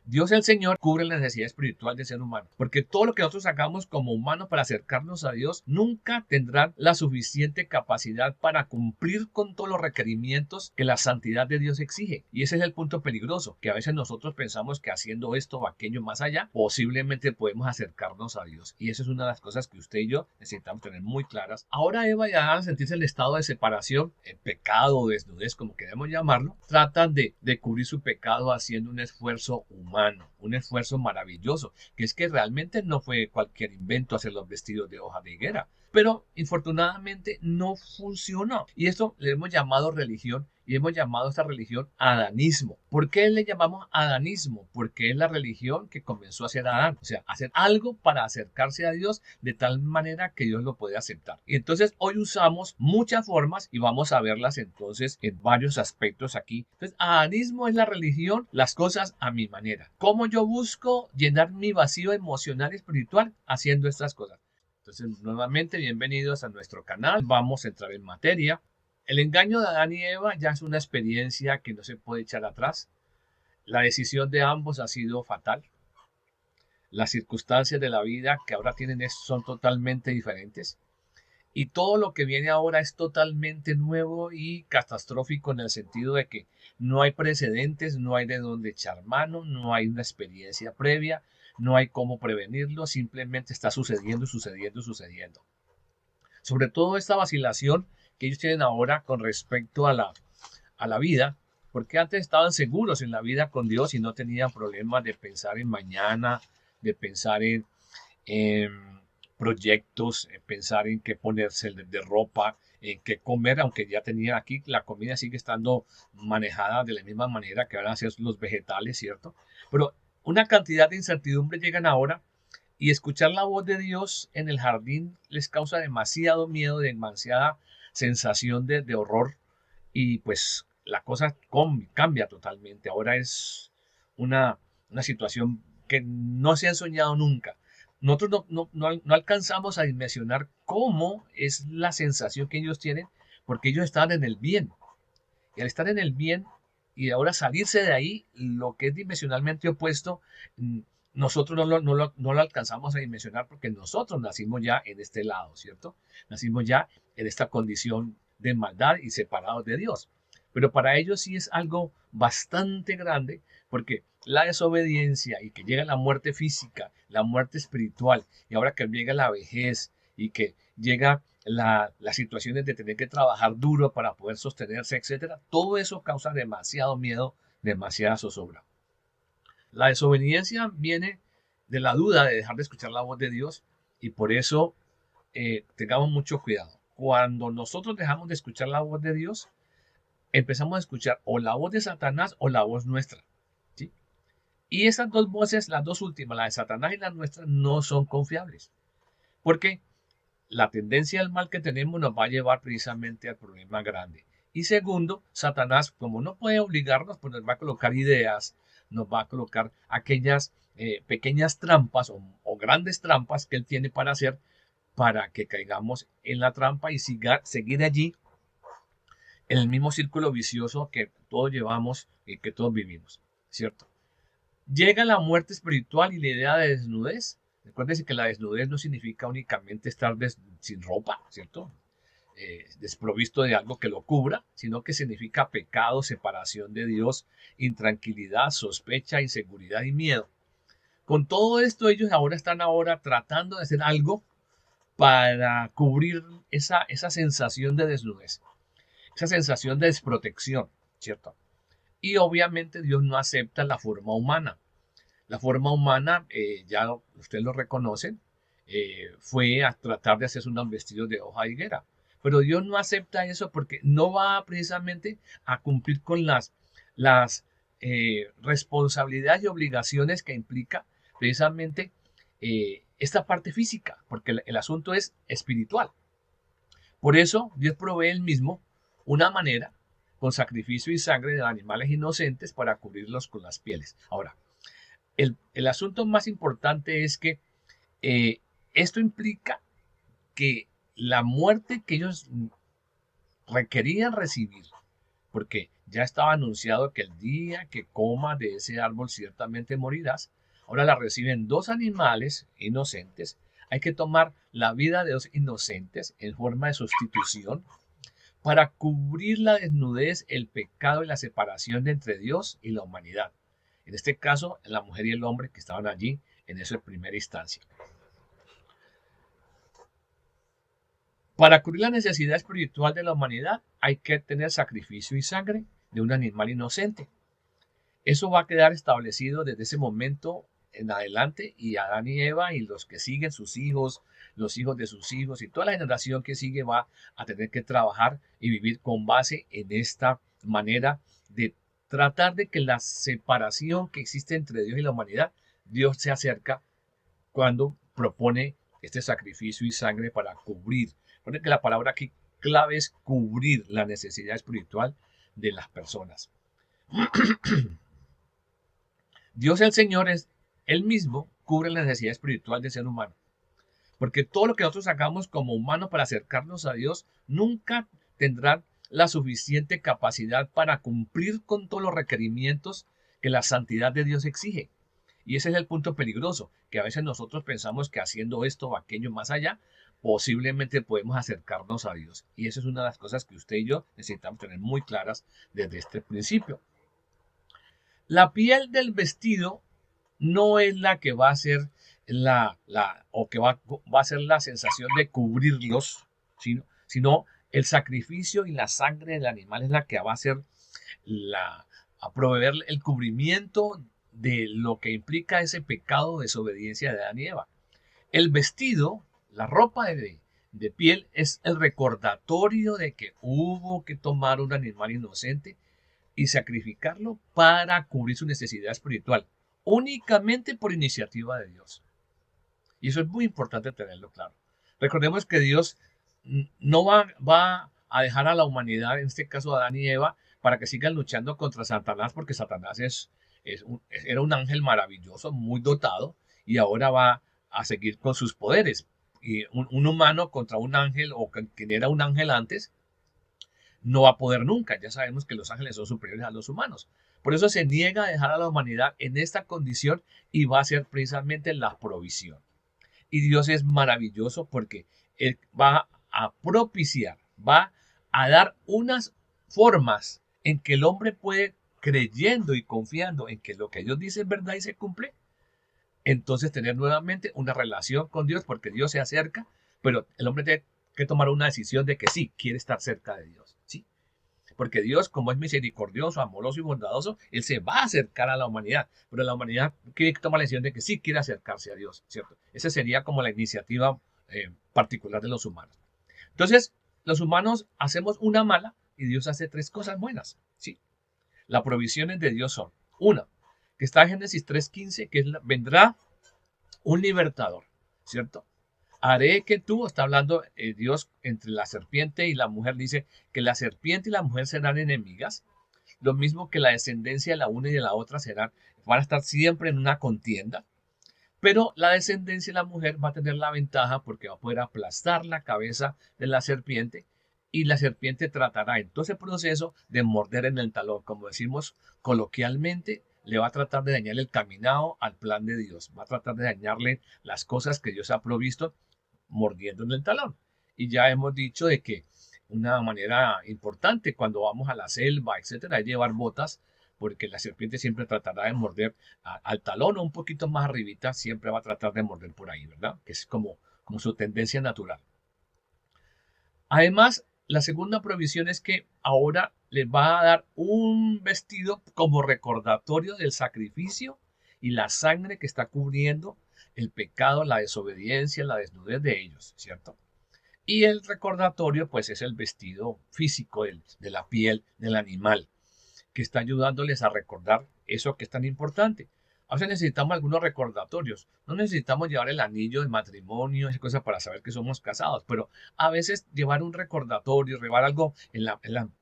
Dios el Señor cubre la necesidad espiritual del ser humano, porque todo lo que nosotros hagamos como humanos para acercarnos a Dios nunca tendrán la suficiente capacidad para cumplir con todos los requerimientos que la santidad de Dios exige. Y ese es el punto peligroso, que a veces nosotros pensamos que haciendo esto o aquello más allá, posiblemente podemos acercarnos a Dios. Y eso es una de las cosas que usted y yo necesitamos tener muy claras. Ahora Eva y Adán, sentirse en el estado de separación, en pecado o desnudez, como queremos llamarlo, tratan de cubrir su pecado haciendo un esfuerzo humano, un esfuerzo maravilloso, que es que realmente no fue cualquier invento hacer los vestidos de hoja de higuera, pero infortunadamente no funcionó. Y esto le hemos llamado religión y hemos llamado a esta religión adanismo. ¿Por qué le llamamos adanismo? Porque es la religión que comenzó a hacer Adán, o sea, hacer algo para acercarse a Dios de tal manera que Dios lo puede aceptar. Y entonces hoy usamos muchas formas y vamos a verlas entonces en varios aspectos aquí. Entonces, adanismo es la religión, las cosas a mi manera. ¿Cómo yo busco llenar mi vacío emocional y espiritual? Haciendo estas cosas. Entonces, nuevamente, bienvenidos a nuestro canal. Vamos a entrar en materia. El engaño de Adán y Eva ya es una experiencia que no se puede echar atrás. La decisión de ambos ha sido fatal. Las circunstancias de la vida que ahora tienen son totalmente diferentes. Y todo lo que viene ahora es totalmente nuevo y catastrófico en el sentido de que no hay precedentes, no hay de dónde echar mano, no hay una experiencia previa, no hay cómo prevenirlo, simplemente está sucediendo, sucediendo, sucediendo. Sobre todo esta vacilación que ellos tienen ahora con respecto a la vida, porque antes estaban seguros en la vida con Dios y no tenían problemas de pensar en mañana, de pensar en proyectos, en pensar en qué ponerse de ropa, en qué comer, aunque ya tenían aquí, la comida sigue estando manejada de la misma manera que van a ser los vegetales, ¿cierto? Pero una cantidad de incertidumbre llegan ahora y escuchar la voz de Dios en el jardín les causa demasiado miedo, demasiada sensación de horror y pues la cosa cambia totalmente. Ahora es una situación que no se han soñado nunca. Nosotros no alcanzamos a dimensionar cómo es la sensación que ellos tienen porque ellos están en el bien. Y al estar en el bien y ahora salirse de ahí, lo que es dimensionalmente opuesto, mm, nosotros no lo alcanzamos a dimensionar porque nosotros nacimos ya en este lado, ¿cierto? Nacimos ya en esta condición de maldad y separados de Dios. Pero para ellos sí es algo bastante grande porque la desobediencia y que llega la muerte física, la muerte espiritual y ahora que llega la vejez y que llega las situaciones de tener que trabajar duro para poder sostenerse, etcétera, todo eso causa demasiado miedo, demasiada zozobra. La desobediencia viene de la duda de dejar de escuchar la voz de Dios y por eso tengamos mucho cuidado. Cuando nosotros dejamos de escuchar la voz de Dios, empezamos a escuchar o la voz de Satanás o la voz nuestra. ¿Sí? Y esas dos voces, las dos últimas, la de Satanás y la nuestra, no son confiables. Porque la tendencia al mal que tenemos nos va a llevar precisamente al problema grande. Y segundo, Satanás, como no puede obligarnos, pues nos va a colocar ideas, nos va a colocar aquellas pequeñas trampas o grandes trampas que él tiene para hacer para que caigamos en la trampa y seguir allí en el mismo círculo vicioso que todos llevamos y que todos vivimos, ¿cierto? Llega la muerte espiritual y la idea de desnudez. Recuérdense que la desnudez no significa únicamente estar sin ropa, ¿cierto? Desprovisto de algo que lo cubra, sino que significa pecado, separación de Dios, intranquilidad, sospecha, inseguridad y miedo. Con todo esto, ellos ahora están tratando de hacer algo para cubrir esa sensación de desnudez, esa sensación de desprotección, ¿cierto? Y obviamente Dios no acepta la forma humana. La forma humana, ya usted lo reconoce, fue a tratar de hacerse unos vestidos de hoja de higuera. Pero Dios no acepta eso porque no va precisamente a cumplir con las responsabilidades y obligaciones que implica precisamente esta parte física, porque el asunto es espiritual. Por eso Dios provee él mismo una manera con sacrificio y sangre de animales inocentes para cubrirlos con las pieles. Ahora, el asunto más importante es que eh, esto implica que la muerte que ellos requerían recibir, porque Ya estaba anunciado que el día que comas de ese árbol ciertamente morirás. Ahora la reciben dos animales inocentes. Hay que tomar la vida de dos inocentes en forma de sustitución para cubrir la desnudez, el pecado y la separación de entre Dios y la humanidad. En este caso, la mujer y el hombre que estaban allí en esa primera instancia. Para cubrir la necesidad espiritual de la humanidad hay que tener sacrificio y sangre de un animal inocente. Eso va a quedar establecido desde ese momento en adelante y Adán y Eva y los que siguen, sus hijos, los hijos de sus hijos y toda la generación que sigue va a tener que trabajar y vivir con base en esta manera de tratar de que la separación que existe entre Dios y la humanidad, Dios se acerca cuando propone este sacrificio y sangre para cubrir. Porque la palabra aquí clave es cubrir la necesidad espiritual de las personas. Dios el Señor es Él mismo cubre la necesidad espiritual del ser humano. Porque todo lo que nosotros hagamos como humanos para acercarnos a Dios nunca tendrá la suficiente capacidad para cumplir con todos los requerimientos que la santidad de Dios exige. Y ese es el punto peligroso, que a veces nosotros pensamos que haciendo esto o aquello más allá, posiblemente podemos acercarnos a Dios. Y esa es una de las cosas que usted y yo necesitamos tener muy claras desde este principio. La piel del vestido no es la que va a ser o que va a ser la sensación de cubrirlos, sino el sacrificio y la sangre del animal es la que va a ser a proveer el cubrimiento de lo que implica ese pecado de desobediencia de Adán y Eva. El vestido, la ropa de piel, es el recordatorio de que hubo que tomar un animal inocente y sacrificarlo para cubrir su necesidad espiritual, únicamente por iniciativa de Dios. Y eso es muy importante tenerlo claro. Recordemos que Dios no va a dejar a la humanidad, en este caso a Adán y Eva, para que sigan luchando contra Satanás, porque Satanás era un ángel maravilloso, muy dotado, y ahora va a seguir con sus poderes. Y un humano contra un ángel, o quien era un ángel antes, no va a poder nunca. Ya sabemos que los ángeles son superiores a los humanos. Por eso se niega a dejar a la humanidad en esta condición y va a ser precisamente la provisión. Y Dios es maravilloso porque Él va a propiciar, va a dar unas formas en que el hombre puede, creyendo y confiando en que lo que Dios dice es verdad y se cumple, entonces tener nuevamente una relación con Dios porque Dios se acerca, pero el hombre tiene que tomar una decisión de que sí, quiere estar cerca de Dios. ¿Sí? Porque Dios, como es misericordioso, amoroso y bondadoso, Él se va a acercar a la humanidad, pero la humanidad quiere tomar la decisión de que sí quiere acercarse a Dios, ¿cierto? Esa sería como la iniciativa particular de los humanos. Entonces, los humanos hacemos una mala y Dios hace tres cosas buenas, ¿sí? Las provisiones de Dios son, una, que está en Génesis 3:15, que vendrá un libertador, ¿cierto? Haré que tú, está hablando Dios entre la serpiente y la mujer, dice que la serpiente y la mujer serán enemigas, lo mismo que la descendencia de la una y de la otra van a estar siempre en una contienda, pero la descendencia de la mujer va a tener la ventaja porque va a poder aplastar la cabeza de la serpiente y la serpiente tratará en todo ese proceso de morder en el talón, como decimos coloquialmente, le va a tratar de dañar el caminado al plan de Dios, va a tratar de dañarle las cosas que Dios ha provisto mordiendo en el talón. Y ya hemos dicho de que una manera importante cuando vamos a la selva, etcétera, es llevar botas, porque la serpiente siempre tratará de morder al talón o un poquito más arribita, siempre va a tratar de morder por ahí, ¿verdad? Que es como su tendencia natural. Además, la segunda provisión es que ahora les va a dar un vestido como recordatorio del sacrificio y la sangre que está cubriendo el pecado, la desobediencia, la desnudez de ellos, ¿cierto? Y el recordatorio, pues, es el vestido físico de la piel del animal, que está ayudándoles a recordar eso que es tan importante. A veces necesitamos algunos recordatorios. No necesitamos llevar el anillo de matrimonio, esas cosas para saber que somos casados, pero a veces llevar un recordatorio, llevar algo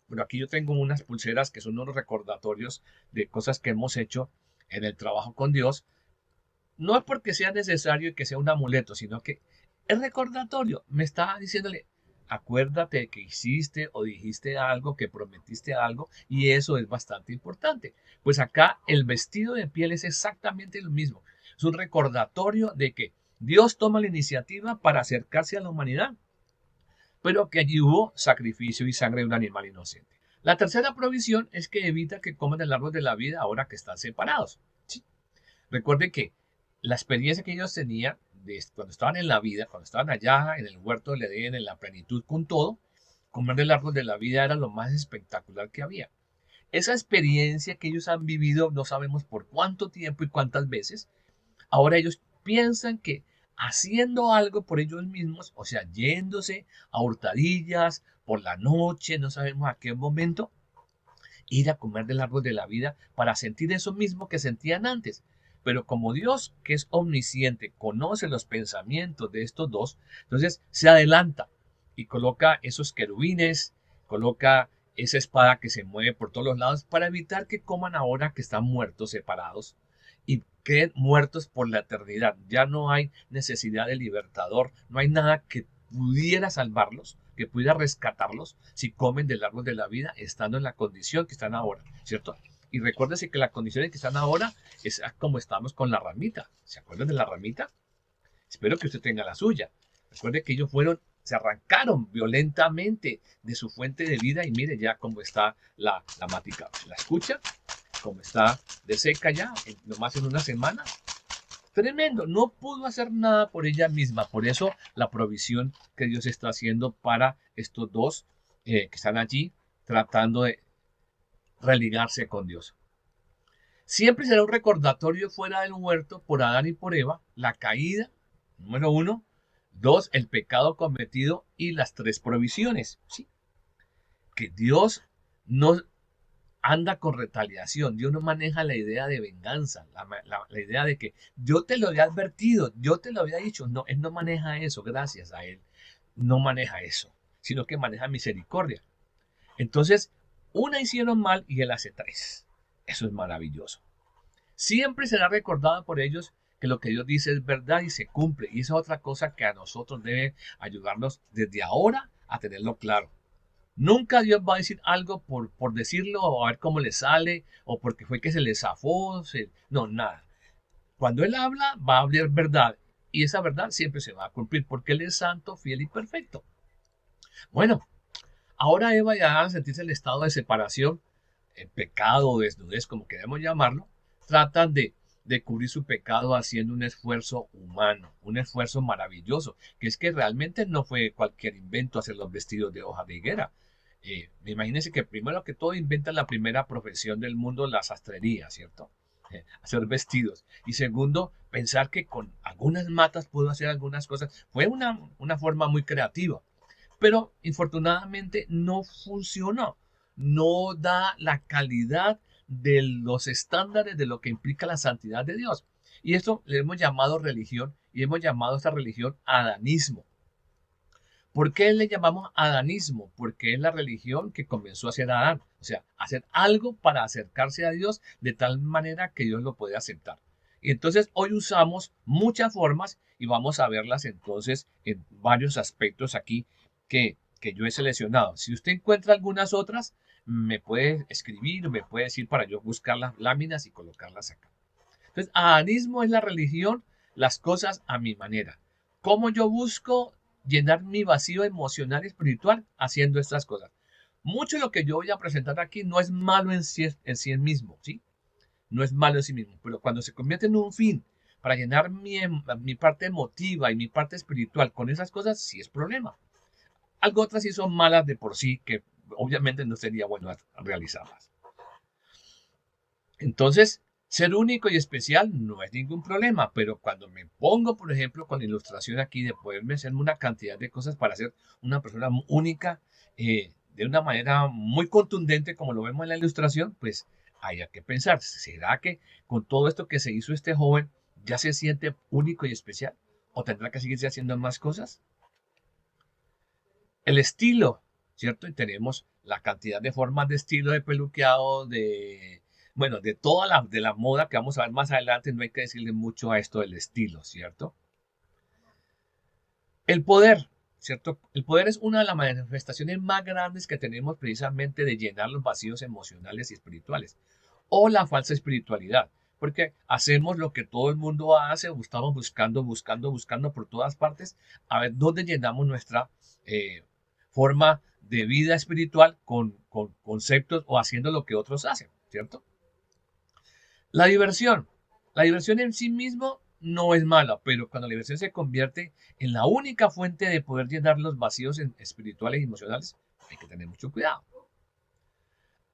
pero aquí yo tengo unas pulseras que son unos recordatorios de cosas que hemos hecho en el trabajo con Dios. No es porque sea necesario y que sea un amuleto, sino que el recordatorio me está diciéndole, acuérdate de que hiciste o dijiste algo, que prometiste algo, y eso es bastante importante. Pues acá el vestido de piel es exactamente lo mismo. Es un recordatorio de que Dios toma la iniciativa para acercarse a la humanidad, pero que allí hubo sacrificio y sangre de un animal inocente. La tercera provisión es que evita que coman el árbol de la vida ahora que están separados. ¿Sí? Recuerde que la experiencia que ellos tenían cuando estaban en la vida, cuando estaban allá en el huerto del Edén, en la plenitud con todo, comer del árbol de la vida era lo más espectacular que había. Esa experiencia que ellos han vivido, no sabemos por cuánto tiempo y cuántas veces, ahora ellos piensan que haciendo algo por ellos mismos, o sea, yéndose a hurtadillas por la noche, no sabemos a qué momento, ir a comer del árbol de la vida para sentir eso mismo que sentían antes. Pero como Dios, que es omnisciente, conoce los pensamientos de estos dos, entonces se adelanta y coloca esos querubines, coloca esa espada que se mueve por todos los lados para evitar que coman ahora que están muertos, separados, y queden muertos por la eternidad. Ya no hay necesidad de libertador, no hay nada que pudiera salvarlos, que pudiera rescatarlos si comen del árbol de la vida estando en la condición que están ahora, ¿cierto? Y recuérdense que la condición en que están ahora es como estamos con la ramita. ¿Se acuerdan de la ramita? Espero que usted tenga la suya. Recuerde que ellos se arrancaron violentamente de su fuente de vida y mire ya cómo está la matica. ¿La escucha? Cómo está de seca ya, nomás en una semana. Tremendo, no pudo hacer nada por ella misma. Por eso la provisión que Dios está haciendo para estos dos que están allí tratando de religarse con Dios. Siempre será un recordatorio fuera del huerto por Adán y por Eva, la caída, número uno, dos, el pecado cometido y las tres provisiones. ¿Sí? Que Dios no anda con retaliación, Dios no maneja la idea de venganza, la idea de que yo te lo había advertido, yo te lo había dicho. No, Él no maneja eso, gracias a Él, no maneja eso, sino que maneja misericordia. Entonces, una hicieron mal y Él hace tres. Eso es maravilloso. Siempre será recordado por ellos que lo que Dios dice es verdad y se cumple. Y esa es otra cosa que a nosotros debe ayudarnos desde ahora a tenerlo claro. Nunca Dios va a decir algo por decirlo o a ver cómo le sale o porque fue que se le zafó. No, nada. Cuando Él habla, va a hablar verdad. Y esa verdad siempre se va a cumplir porque Él es santo, fiel y perfecto. Bueno, ahora Eva y Adán sentirse el estado de separación, pecado o desnudez, como queremos llamarlo, tratan de cubrir su pecado haciendo un esfuerzo humano, un esfuerzo maravilloso, que es que realmente no fue cualquier invento hacer los vestidos de hoja de higuera. Imagínense que primero que todo inventan la primera profesión del mundo, la sastrería, ¿cierto? Hacer vestidos. Y segundo, pensar que con algunas matas puedo hacer algunas cosas. Fue una forma muy creativa, pero infortunadamente no funcionó. No da la calidad de los estándares de lo que implica la santidad de Dios. Y esto le hemos llamado religión y hemos llamado a esta religión adanismo. ¿Por qué le llamamos adanismo? Porque es la religión que comenzó a hacer Adán, o sea, hacer algo para acercarse a Dios de tal manera que Dios lo puede aceptar. Y entonces hoy usamos muchas formas y vamos a verlas entonces en varios aspectos aquí que yo he seleccionado. Si usted encuentra algunas otras, me puede escribir, me puede decir para yo buscar las láminas y colocarlas acá. Entonces, adanismo es la religión, las cosas a mi manera. ¿Cómo yo busco llenar mi vacío emocional y espiritual haciendo estas cosas? Mucho de lo que yo voy a presentar aquí no es malo en sí mismo, ¿sí? No es malo en sí mismo, pero cuando se convierte en un fin para llenar mi parte emotiva y mi parte espiritual con esas cosas, sí es problema. Algo otras sí son malas de por sí, que obviamente no sería bueno realizarlas. Entonces, ser único y especial no es ningún problema, pero cuando me pongo, por ejemplo, con la ilustración aquí de poderme hacer una cantidad de cosas para ser una persona única, de una manera muy contundente, como lo vemos en la ilustración, pues hay que pensar, ¿será que con todo esto que se hizo este joven ya se siente único y especial? ¿O tendrá que seguirse haciendo más cosas? El estilo, ¿cierto? Y tenemos la cantidad de formas de estilo de peluqueado, bueno, de toda de la moda que vamos a ver más adelante. No hay que decirle mucho a esto del estilo, ¿cierto? El poder. ¿cierto? El poder es una de las manifestaciones más grandes que tenemos precisamente de llenar los vacíos emocionales y espirituales. O la falsa espiritualidad, porque hacemos lo que todo el mundo hace, o estamos buscando por todas partes, a ver dónde llenamos nuestra forma de vida espiritual con conceptos o haciendo lo que otros hacen, ¿cierto? La diversión. La diversión en sí mismo no es mala, pero cuando la diversión se convierte en la única fuente de poder llenar los vacíos espirituales y emocionales, hay que tener mucho cuidado.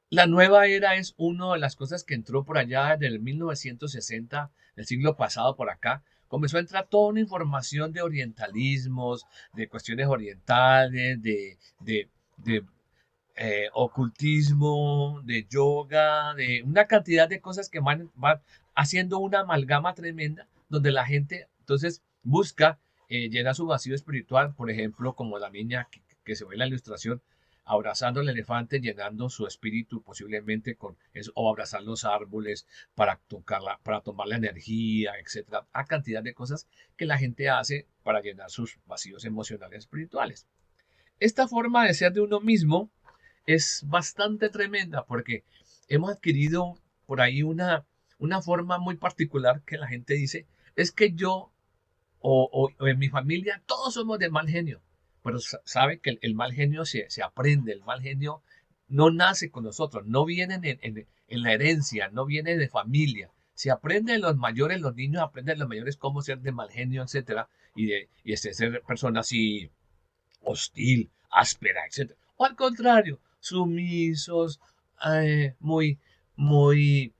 La nueva era es una de las cosas que entró por allá desde el 1960 del siglo pasado por acá. Comenzó a entrar toda una información de orientalismos, de cuestiones orientales, de ocultismo, de yoga, de una cantidad de cosas que van haciendo una amalgama tremenda donde la gente entonces busca llenar su vacío espiritual, por ejemplo, como la niña que se ve en la ilustración, abrazando al elefante, llenando su espíritu posiblemente con eso, o abrazar los árboles para tocarla, para tomar la energía, etcétera. A cantidad de cosas que la gente hace para llenar sus vacíos emocionales espirituales. Esta forma de ser de uno mismo es bastante tremenda porque hemos adquirido por ahí una forma muy particular que la gente dice, es que yo o en mi familia todos somos de mal genio, pero sabe que el mal genio se aprende, el mal genio no nace con nosotros, no viene en la herencia, no viene de familia. Se aprende de los mayores, los niños aprenden de los mayores cómo ser de mal genio, etcétera, y ser persona así hostil, áspera, etcétera. O al contrario, sumisos, muy, muy,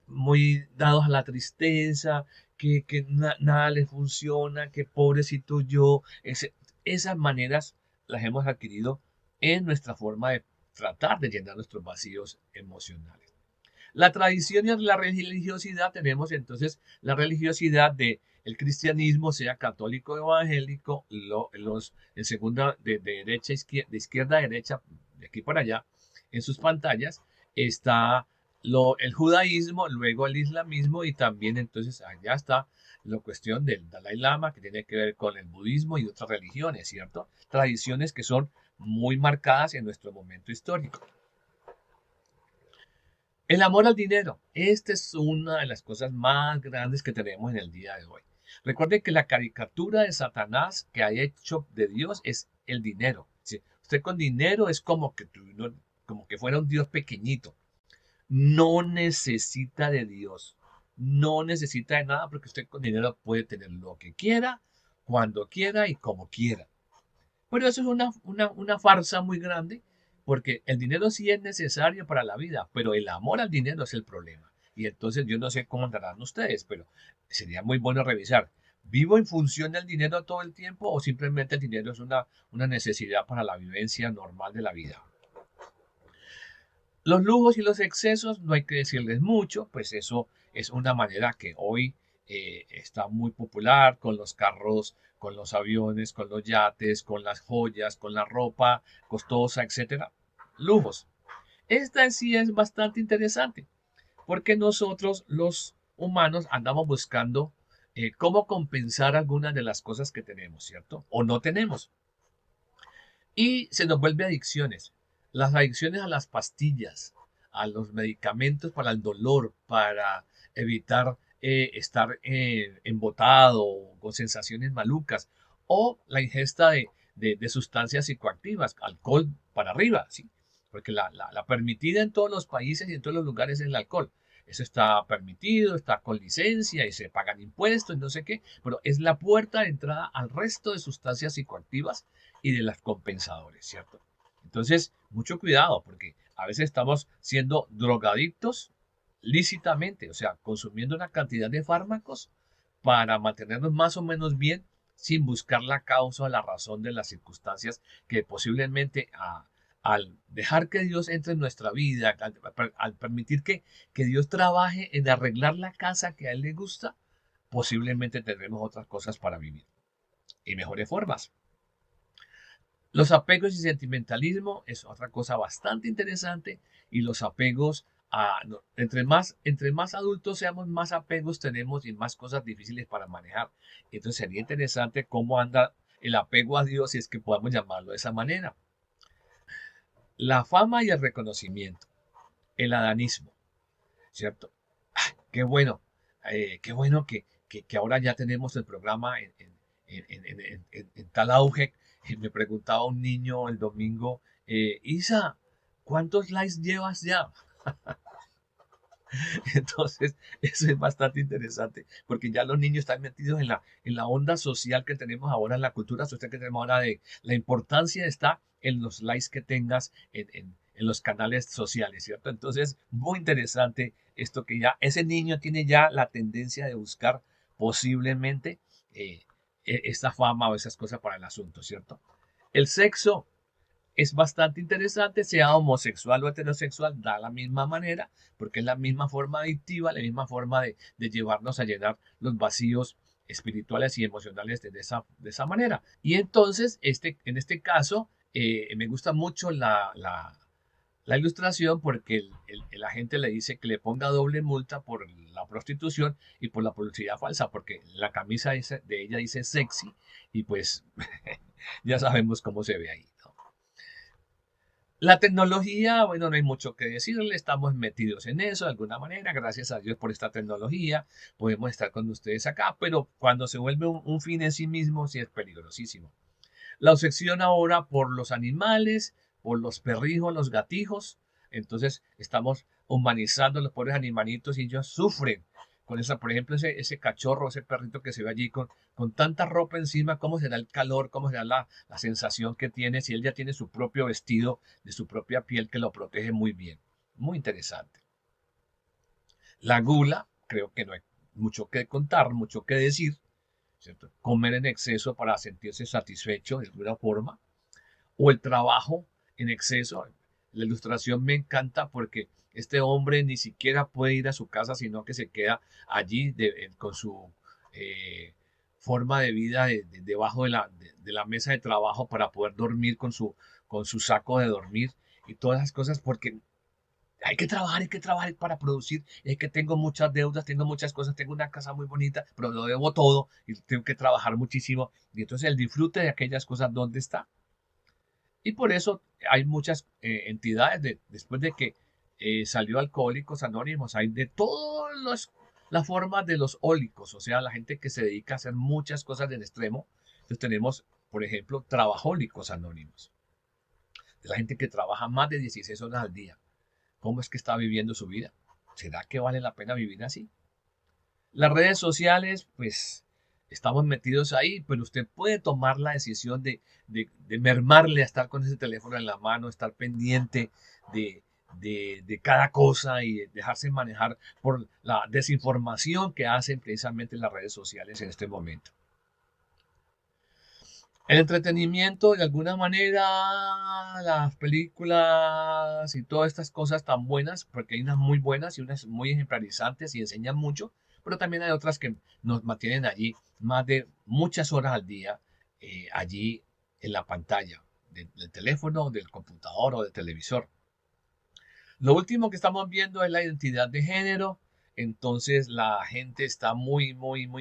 muy dados a la tristeza, que nada les funciona, que pobrecito yo. Esas maneras las hemos adquirido en nuestra forma de tratar de llenar nuestros vacíos emocionales. La tradición y la religiosidad, tenemos entonces la religiosidad de el cristianismo, sea católico o evangélico, en segunda, de derecha a izquierda, de izquierda a derecha, de aquí para allá, en sus pantallas, está el judaísmo, luego el islamismo y también entonces allá está la cuestión del Dalai Lama, que tiene que ver con el budismo y otras religiones, ¿cierto? Tradiciones que son muy marcadas en nuestro momento histórico. El amor al dinero. Esta es una de las cosas más grandes que tenemos en el día de hoy. Recuerde que la caricatura de Satanás que ha hecho de Dios es el dinero. ¿Sí? Usted con dinero es como que fuera un Dios pequeñito. No necesita de Dios. No necesita de nada porque usted con dinero puede tener lo que quiera, cuando quiera y como quiera. Pero eso es una farsa muy grande, porque el dinero sí es necesario para la vida, pero el amor al dinero es el problema. Y entonces yo no sé cómo andarán ustedes, pero sería muy bueno revisar. ¿Vivo en función del dinero todo el tiempo o simplemente el dinero es una necesidad para la vivencia normal de la vida? Los lujos y los excesos, no hay que decirles mucho, pues eso es una manera que hoy está muy popular con los carros, con los aviones, con los yates, con las joyas, con la ropa costosa, etcétera. Lujos. Esta sí es bastante interesante porque nosotros los humanos andamos buscando cómo compensar algunas de las cosas que tenemos, ¿cierto? O no tenemos. Y se nos vuelve adicciones. Las adicciones a las pastillas, a los medicamentos para el dolor, para evitar estar embotado con sensaciones malucas, o la ingesta de sustancias psicoactivas, alcohol para arriba, ¿sí? Porque la permitida en todos los países y en todos los lugares es el alcohol. Eso está permitido, está con licencia y se pagan impuestos y no sé qué, pero es la puerta de entrada al resto de sustancias psicoactivas y de las compensadores, ¿cierto? Entonces, mucho cuidado, porque a veces estamos siendo drogadictos lícitamente, o sea, consumiendo una cantidad de fármacos para mantenernos más o menos bien sin buscar la causa o la razón de las circunstancias que posiblemente al dejar que Dios entre en nuestra vida, al permitir que Dios trabaje en arreglar la casa que a Él le gusta, posiblemente tendremos otras cosas para vivir y mejores formas. Los apegos y sentimentalismo es otra cosa bastante interesante y los apegos entre más adultos seamos, más apegos tenemos y más cosas difíciles para manejar. Entonces sería interesante cómo anda el apego a Dios, si es que podamos llamarlo de esa manera. La fama y el reconocimiento, el adanismo, ¿cierto? Qué bueno que ahora ya tenemos el programa en tal auge. Me preguntaba un niño el domingo, Isa, ¿cuántos likes llevas ya? Entonces, eso es bastante interesante, porque ya los niños están metidos en la onda social que tenemos ahora, en la cultura social que tenemos ahora, de la importancia está en los likes que tengas en los canales sociales, ¿cierto? Entonces, muy interesante esto que ya ese niño tiene ya la tendencia de buscar posiblemente eh, esta fama o esas cosas para el asunto, ¿cierto? El sexo es bastante interesante, sea homosexual o heterosexual, da la misma manera, porque es la misma forma adictiva, la misma forma de llevarnos a llenar los vacíos espirituales y emocionales de esa manera. Y entonces, en este caso, me gusta mucho la ilustración porque la gente le dice que le ponga doble multa por la prostitución y por la publicidad falsa, porque la camisa de ella dice sexy y pues ya sabemos cómo se ve ahí, ¿no? La tecnología, bueno, no hay mucho que decirle, estamos metidos en eso de alguna manera, gracias a Dios por esta tecnología, podemos estar con ustedes acá, pero cuando se vuelve un fin en sí mismo, sí es peligrosísimo. La obsesión ahora por los animales, por los perrijos, los gatijos, entonces estamos humanizando a los pobres animalitos y ellos sufren con esa, por ejemplo, ese cachorro, ese perrito que se ve allí con tanta ropa encima, cómo será el calor, cómo será la sensación que tiene, si él ya tiene su propio vestido de su propia piel que lo protege muy bien. Muy interesante. La gula, creo que no hay mucho que contar, mucho que decir, ¿cierto? Comer en exceso para sentirse satisfecho de alguna forma, o el trabajo en exceso. La ilustración me encanta porque este hombre ni siquiera puede ir a su casa, sino que se queda allí con su eh, forma de vida debajo de la mesa de trabajo para poder dormir con su saco de dormir y todas esas cosas, porque hay que trabajar para producir. Es que tengo muchas deudas, tengo muchas cosas, tengo una casa muy bonita, pero lo debo todo y tengo que trabajar muchísimo. Y entonces el disfrute de aquellas cosas, ¿dónde está? Y por eso hay muchas entidades, después de que salió Alcohólicos Anónimos, hay de todas las formas de los ólicos, o sea, la gente que se dedica a hacer muchas cosas del extremo. Entonces tenemos, por ejemplo, Trabajólicos Anónimos, de la gente que trabaja más de 16 horas al día. ¿Cómo es que está viviendo su vida? ¿Será que vale la pena vivir así? Las redes sociales, pues estamos metidos ahí, pero usted puede tomar la decisión de mermarle a estar con ese teléfono en la mano, estar pendiente de, de cada cosa y dejarse manejar por la desinformación que hacen precisamente las redes sociales en este momento. El entretenimiento, de alguna manera, las películas y todas estas cosas tan buenas, porque hay unas muy buenas y unas muy ejemplarizantes y enseñan mucho, pero también hay otras que nos mantienen allí más de muchas horas al día, allí en la pantalla del teléfono, del computador o del televisor. Lo último que estamos viendo es la identidad de género. Entonces la gente está muy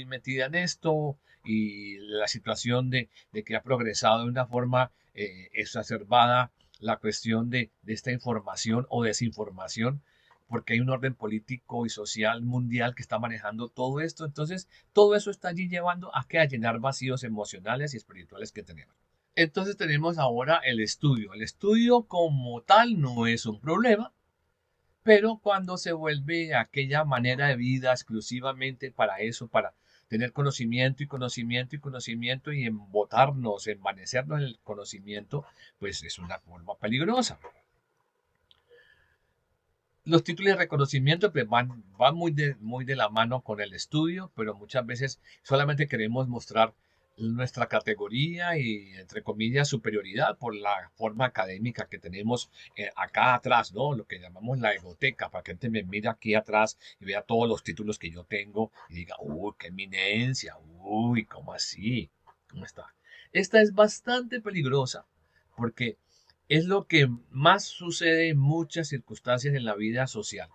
metida en esto y la situación de que ha progresado de una forma exacerbada la cuestión de esta información o desinformación, porque hay un orden político y social mundial que está manejando todo esto. Entonces todo eso está allí llevando a que a llenar vacíos emocionales y espirituales que tenemos. Entonces tenemos ahora el estudio. El estudio como tal no es un problema, pero cuando se vuelve aquella manera de vida exclusivamente para eso, para tener conocimiento y conocimiento y conocimiento y embotarnos, envanecernos en el conocimiento, pues es una forma peligrosa. Los títulos de reconocimiento pues van muy de la mano con el estudio, pero muchas veces solamente queremos mostrar nuestra categoría y, entre comillas, superioridad por la forma académica que tenemos acá atrás, ¿no? Lo que llamamos la egoteca, para que gente me mire aquí atrás y vea todos los títulos que yo tengo y diga, uy, qué eminencia, uy, ¿cómo así? ¿Cómo está? Esta es bastante peligrosa porque es lo que más sucede en muchas circunstancias en la vida social.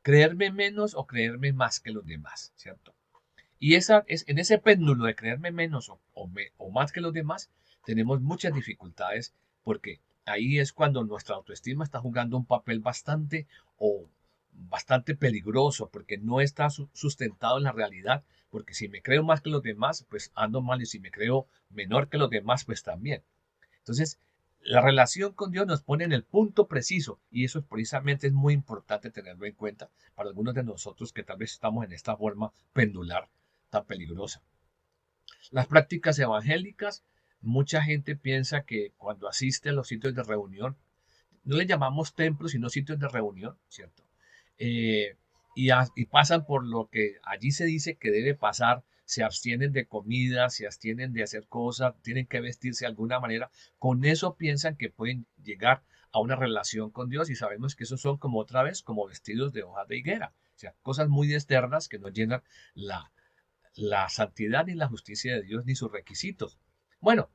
Creerme menos o creerme más que los demás, ¿cierto? Y en ese péndulo de creerme menos o más que los demás, tenemos muchas dificultades porque ahí es cuando nuestra autoestima está jugando un papel o bastante peligroso porque no está sustentado en la realidad. Porque si me creo más que los demás, pues ando mal, y si me creo menor que los demás, pues también. Entonces, la relación con Dios nos pone en el punto preciso y eso precisamente es muy importante tenerlo en cuenta para algunos de nosotros que tal vez estamos en esta forma pendular tan peligrosa. Las prácticas evangélicas, mucha gente piensa que cuando asiste a los sitios de reunión, no le llamamos templos, sino sitios de reunión, ¿cierto? Eh, y pasan por lo que allí se dice que debe pasar, se abstienen de comida, se abstienen de hacer cosas, tienen que vestirse de alguna manera. Con eso piensan que pueden llegar a una relación con Dios y sabemos que esos son como otra vez, como vestidos de hojas de higuera. O sea, cosas muy externas que no llenan la, la santidad ni la justicia de Dios ni sus requisitos. Bueno,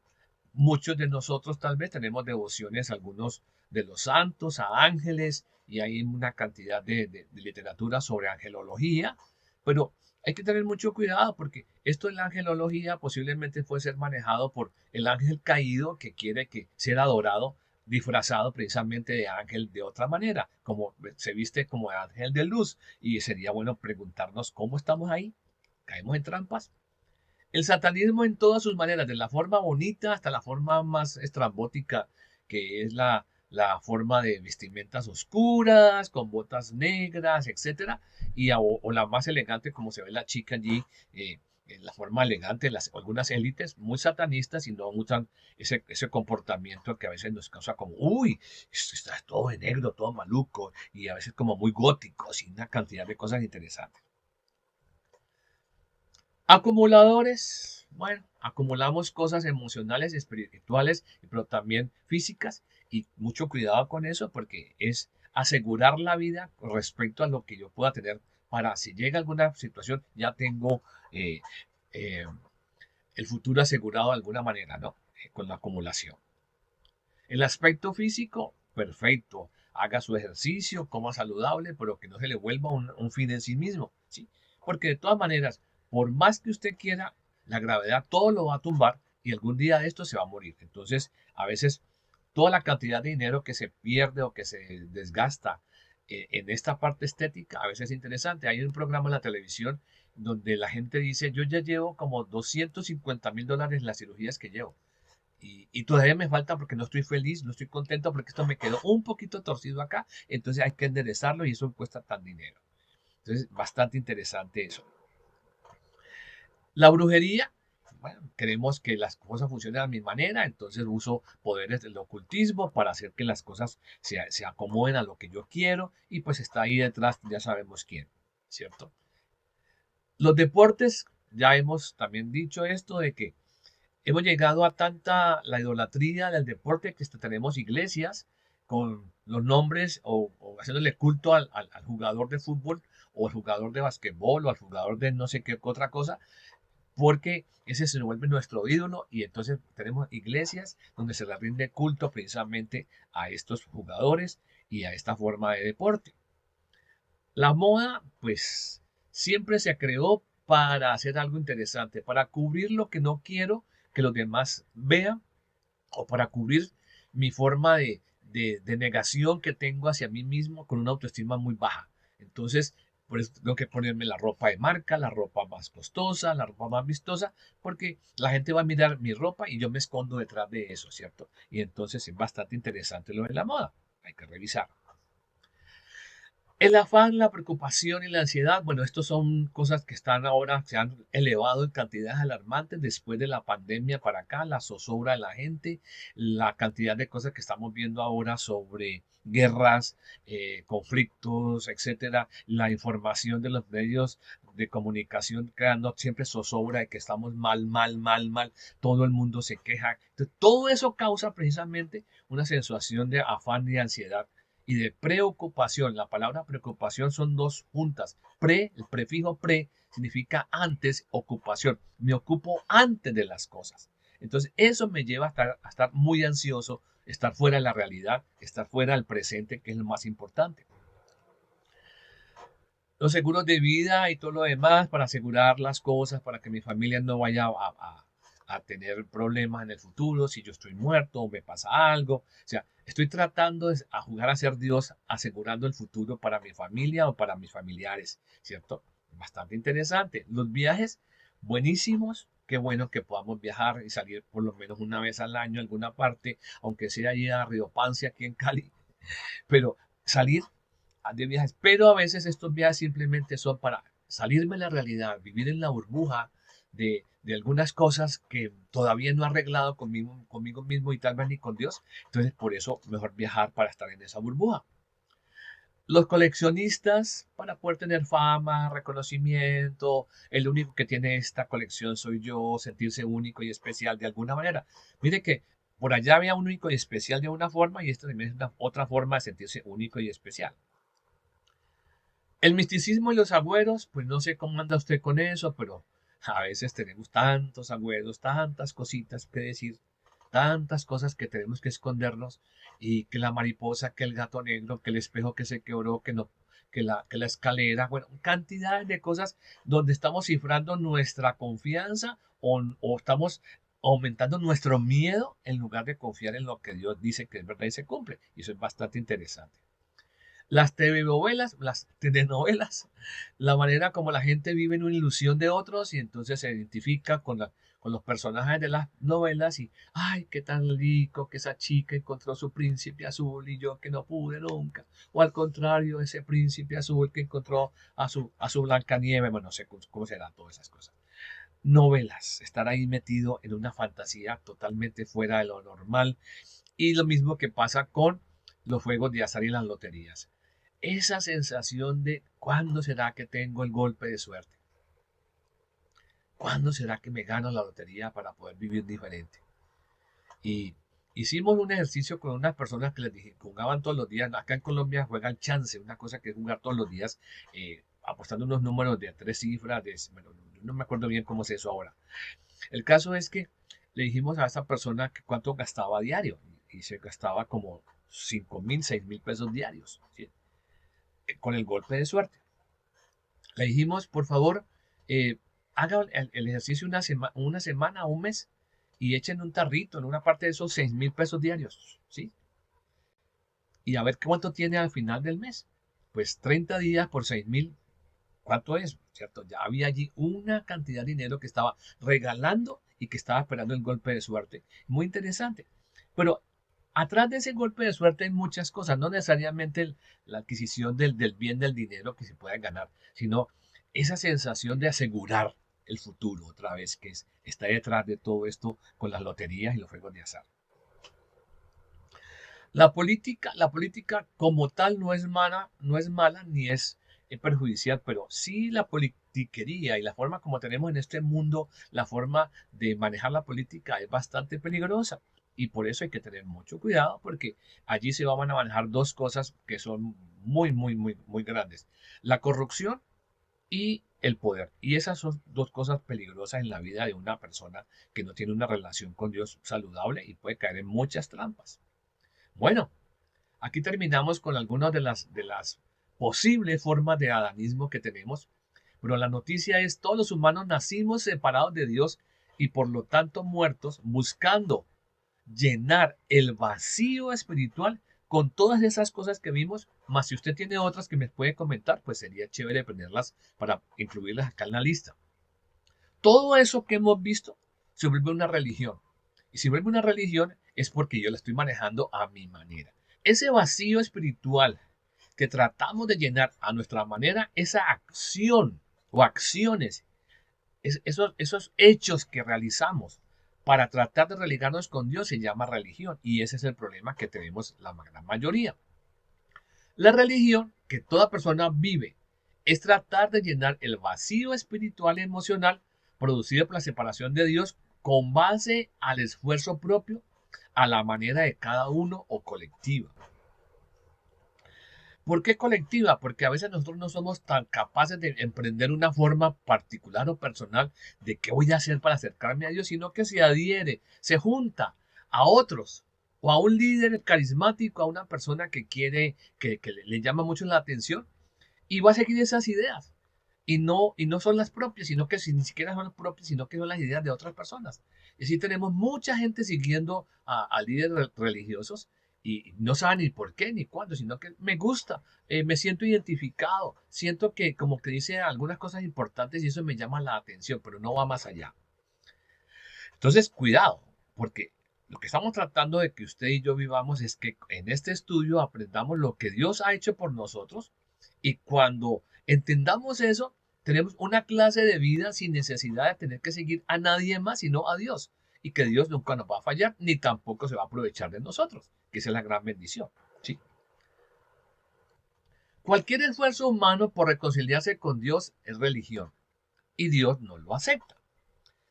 muchos de nosotros tal vez tenemos devociones a algunos de los santos, a ángeles, y hay una cantidad de literatura sobre angelología, pero hay que tener mucho cuidado porque esto de la angelología posiblemente puede ser manejado por el ángel caído que quiere que ser adorado disfrazado precisamente de ángel de otra manera, como se viste como ángel de luz, y sería bueno preguntarnos cómo estamos ahí, caemos en trampas. El satanismo en todas sus maneras, de la forma bonita hasta la forma más estrambótica, que es la forma de vestimentas oscuras, con botas negras, etcétera, o la más elegante, como se ve la chica allí, en la forma elegante, algunas élites muy satanistas y no usan ese comportamiento que a veces nos causa como, uy, esto está todo de negro, todo maluco, y a veces como muy gótico, sin una cantidad de cosas interesantes. Acumuladores, bueno, acumulamos cosas emocionales, espirituales, pero también físicas y mucho cuidado con eso porque es asegurar la vida con respecto a lo que yo pueda tener para si llega alguna situación ya tengo eh, eh, el futuro asegurado de alguna manera, ¿no? Con la acumulación. El aspecto físico, perfecto. Haga su ejercicio, coma saludable, pero que no se le vuelva un fin en sí mismo, ¿sí? Porque de todas maneras, por más que usted quiera, la gravedad todo lo va a tumbar y algún día de esto se va a morir. Entonces, a veces, toda la cantidad de dinero que se pierde o que se desgasta en esta parte estética, a veces es interesante. Hay un programa en la televisión donde la gente dice, yo ya llevo como $250,000 en las cirugías que llevo. Y todavía me falta porque no estoy feliz, no estoy contento porque esto me quedó un poquito torcido acá, entonces hay que enderezarlo y eso cuesta tan dinero. Entonces, bastante interesante eso. La brujería, bueno, queremos que las cosas funcionen a mi manera, entonces uso poderes del ocultismo para hacer que las cosas se acomoden a lo que yo quiero y pues está ahí detrás, ya sabemos quién, ¿cierto? Los deportes, ya hemos también dicho esto de que hemos llegado a tanta la idolatría del deporte que hasta tenemos iglesias con los nombres o haciéndole culto al jugador de fútbol o al jugador de basquetbol o al jugador de no sé qué otra cosa, porque ese se vuelve nuestro ídolo y entonces tenemos iglesias donde se le rinde culto precisamente a estos jugadores y a esta forma de deporte. La moda, pues, siempre se creó para hacer algo interesante, para cubrir lo que no quiero que los demás vean o para cubrir mi forma de negación que tengo hacia mí mismo con una autoestima muy baja. Entonces, por eso tengo que ponerme la ropa de marca, la ropa más costosa, la ropa más vistosa, porque la gente va a mirar mi ropa y yo me escondo detrás de eso, ¿cierto? Y entonces es bastante interesante lo de la moda. Hay que revisar. El afán, la preocupación y la ansiedad, bueno, estos son cosas que están ahora, se han elevado en cantidades alarmantes después de la pandemia para acá, la zozobra de la gente, la cantidad de cosas que estamos viendo ahora sobre guerras, conflictos, etcétera, la información de los medios de comunicación creando siempre zozobra de que estamos mal, mal, mal, mal, todo el mundo se queja. Entonces, todo eso causa precisamente una sensación de afán y de ansiedad y de preocupación. La palabra preocupación son dos juntas. El prefijo pre significa antes, ocupación. Me ocupo antes de las cosas. Entonces, eso me lleva a estar muy ansioso, estar fuera de la realidad, estar fuera del presente, que es lo más importante. los seguros de vida y todo lo demás para asegurar las cosas, para que mi familia no vaya a tener problemas en el futuro, si yo estoy muerto o me pasa algo. O sea, estoy tratando de a jugar a ser Dios, asegurando el futuro para mi familia o para mis familiares, ¿cierto? Bastante interesante. Los viajes, buenísimos. Qué bueno que podamos viajar y salir por lo menos una vez al año a alguna parte, aunque sea allí a Río Pancia, aquí en Cali, pero salir de viajes, pero a veces estos viajes simplemente son para salirme de la realidad, vivir en la burbuja de algunas cosas que todavía no he arreglado conmigo mismo y tal vez ni con Dios. Entonces, por eso mejor viajar para estar en esa burbuja. Los coleccionistas, para poder tener fama, reconocimiento, el único que tiene esta colección soy yo, sentirse único y especial de alguna manera. Mire que por allá había único y especial de una forma y esta también es otra forma de sentirse único y especial. El misticismo y los agüeros, pues no sé cómo anda usted con eso, pero a veces tenemos tantos agüeros, tantas cositas que decir, tantas cosas que tenemos que escondernos y que la mariposa, que el gato negro, que el espejo que se quebró, que no, que la escalera, bueno, cantidad de cosas donde estamos cifrando nuestra confianza o estamos aumentando nuestro miedo en lugar de confiar en lo que Dios dice que es verdad y se cumple. Y eso es bastante interesante. Las telenovelas, la manera como la gente vive en una ilusión de otros y entonces se identifica con los personajes de las novelas y, ay, qué tan rico que esa chica encontró su príncipe azul y yo que no pude nunca. O al contrario, ese príncipe azul que encontró a su Blancanieves, bueno, no sé cómo serán todas esas cosas. Novelas, estar ahí metido en una fantasía totalmente fuera de lo normal y lo mismo que pasa con los juegos de azar y las loterías. Esa sensación de cuándo será que tengo el golpe de suerte, cuándo será que me gano la lotería para poder vivir diferente. Y hicimos un ejercicio con unas personas que les dije, jugaban todos los días, acá en Colombia juegan chance, una cosa que es jugar todos los días, apostando unos números de 3 cifras, bueno, no me acuerdo bien cómo es eso ahora. El caso es que le dijimos a esa persona que cuánto gastaba a diario y se gastaba como 5.000, 6.000 pesos diarios, ¿sí? Con el golpe de suerte. Le dijimos, por favor, haga el ejercicio una semana, un mes, y echen un tarrito en una parte de esos 6.000 pesos diarios, ¿sí? Y a ver cuánto tiene al final del mes. Pues 30 días por 6.000, ¿cuánto es? ¿Cierto? Ya había allí una cantidad de dinero que estaba regalando y que estaba esperando el golpe de suerte. Muy interesante. Pero atrás de ese golpe de suerte hay muchas cosas, no necesariamente la adquisición del bien del dinero que se pueda ganar, sino esa sensación de asegurar el futuro otra vez está detrás de todo esto con las loterías y los juegos de azar. La política como tal no es mala ni es perjudicial, pero sí la politiquería y la forma como tenemos en este mundo, la forma de manejar la política es bastante peligrosa. Y por eso hay que tener mucho cuidado porque allí se van a manejar dos cosas que son muy, muy, muy, muy grandes. La corrupción y el poder. Y esas son dos cosas peligrosas en la vida de una persona que no tiene una relación con Dios saludable y puede caer en muchas trampas. Bueno, aquí terminamos con algunas de las posibles formas de adanismo que tenemos, pero la noticia es todos los humanos nacimos separados de Dios y por lo tanto muertos buscando llenar el vacío espiritual con todas esas cosas que vimos, más si usted tiene otras que me puede comentar, pues sería chévere aprenderlas para incluirlas acá en la lista. Todo eso que hemos visto se vuelve una religión. Y si vuelve una religión es porque yo la estoy manejando a mi manera. Ese vacío espiritual que tratamos de llenar a nuestra manera, esa acción o acciones, esos hechos que realizamos para tratar de religarnos con Dios se llama religión. Y ese es el problema que tenemos la gran mayoría. La religión que toda persona vive es tratar de llenar el vacío espiritual y emocional producido por la separación de Dios con base al esfuerzo propio, a la manera de cada uno o colectiva. ¿Por qué colectiva? Porque a veces nosotros no somos tan capaces de emprender una forma particular o personal de qué voy a hacer para acercarme a Dios, sino que se adhiere, se junta a otros o a un líder carismático, a una persona que quiere, que le llama mucho la atención y va a seguir esas ideas. Y no son las propias, sino que ni siquiera son las propias, sino que son las ideas de otras personas. Y así tenemos mucha gente siguiendo a líderes religiosos y no saben ni por qué ni cuándo, sino que me gusta, me siento identificado, siento que como que dice algunas cosas importantes y eso me llama la atención, pero no va más allá. Entonces, cuidado, porque lo que estamos tratando de que usted y yo vivamos es que en este estudio aprendamos lo que Dios ha hecho por nosotros y cuando entendamos eso, tenemos una clase de vida sin necesidad de tener que seguir a nadie más, sino a Dios. Y que Dios nunca nos va a fallar, ni tampoco se va a aprovechar de nosotros, que esa es la gran bendición. ¿Sí? Cualquier esfuerzo humano por reconciliarse con Dios es religión y Dios no lo acepta.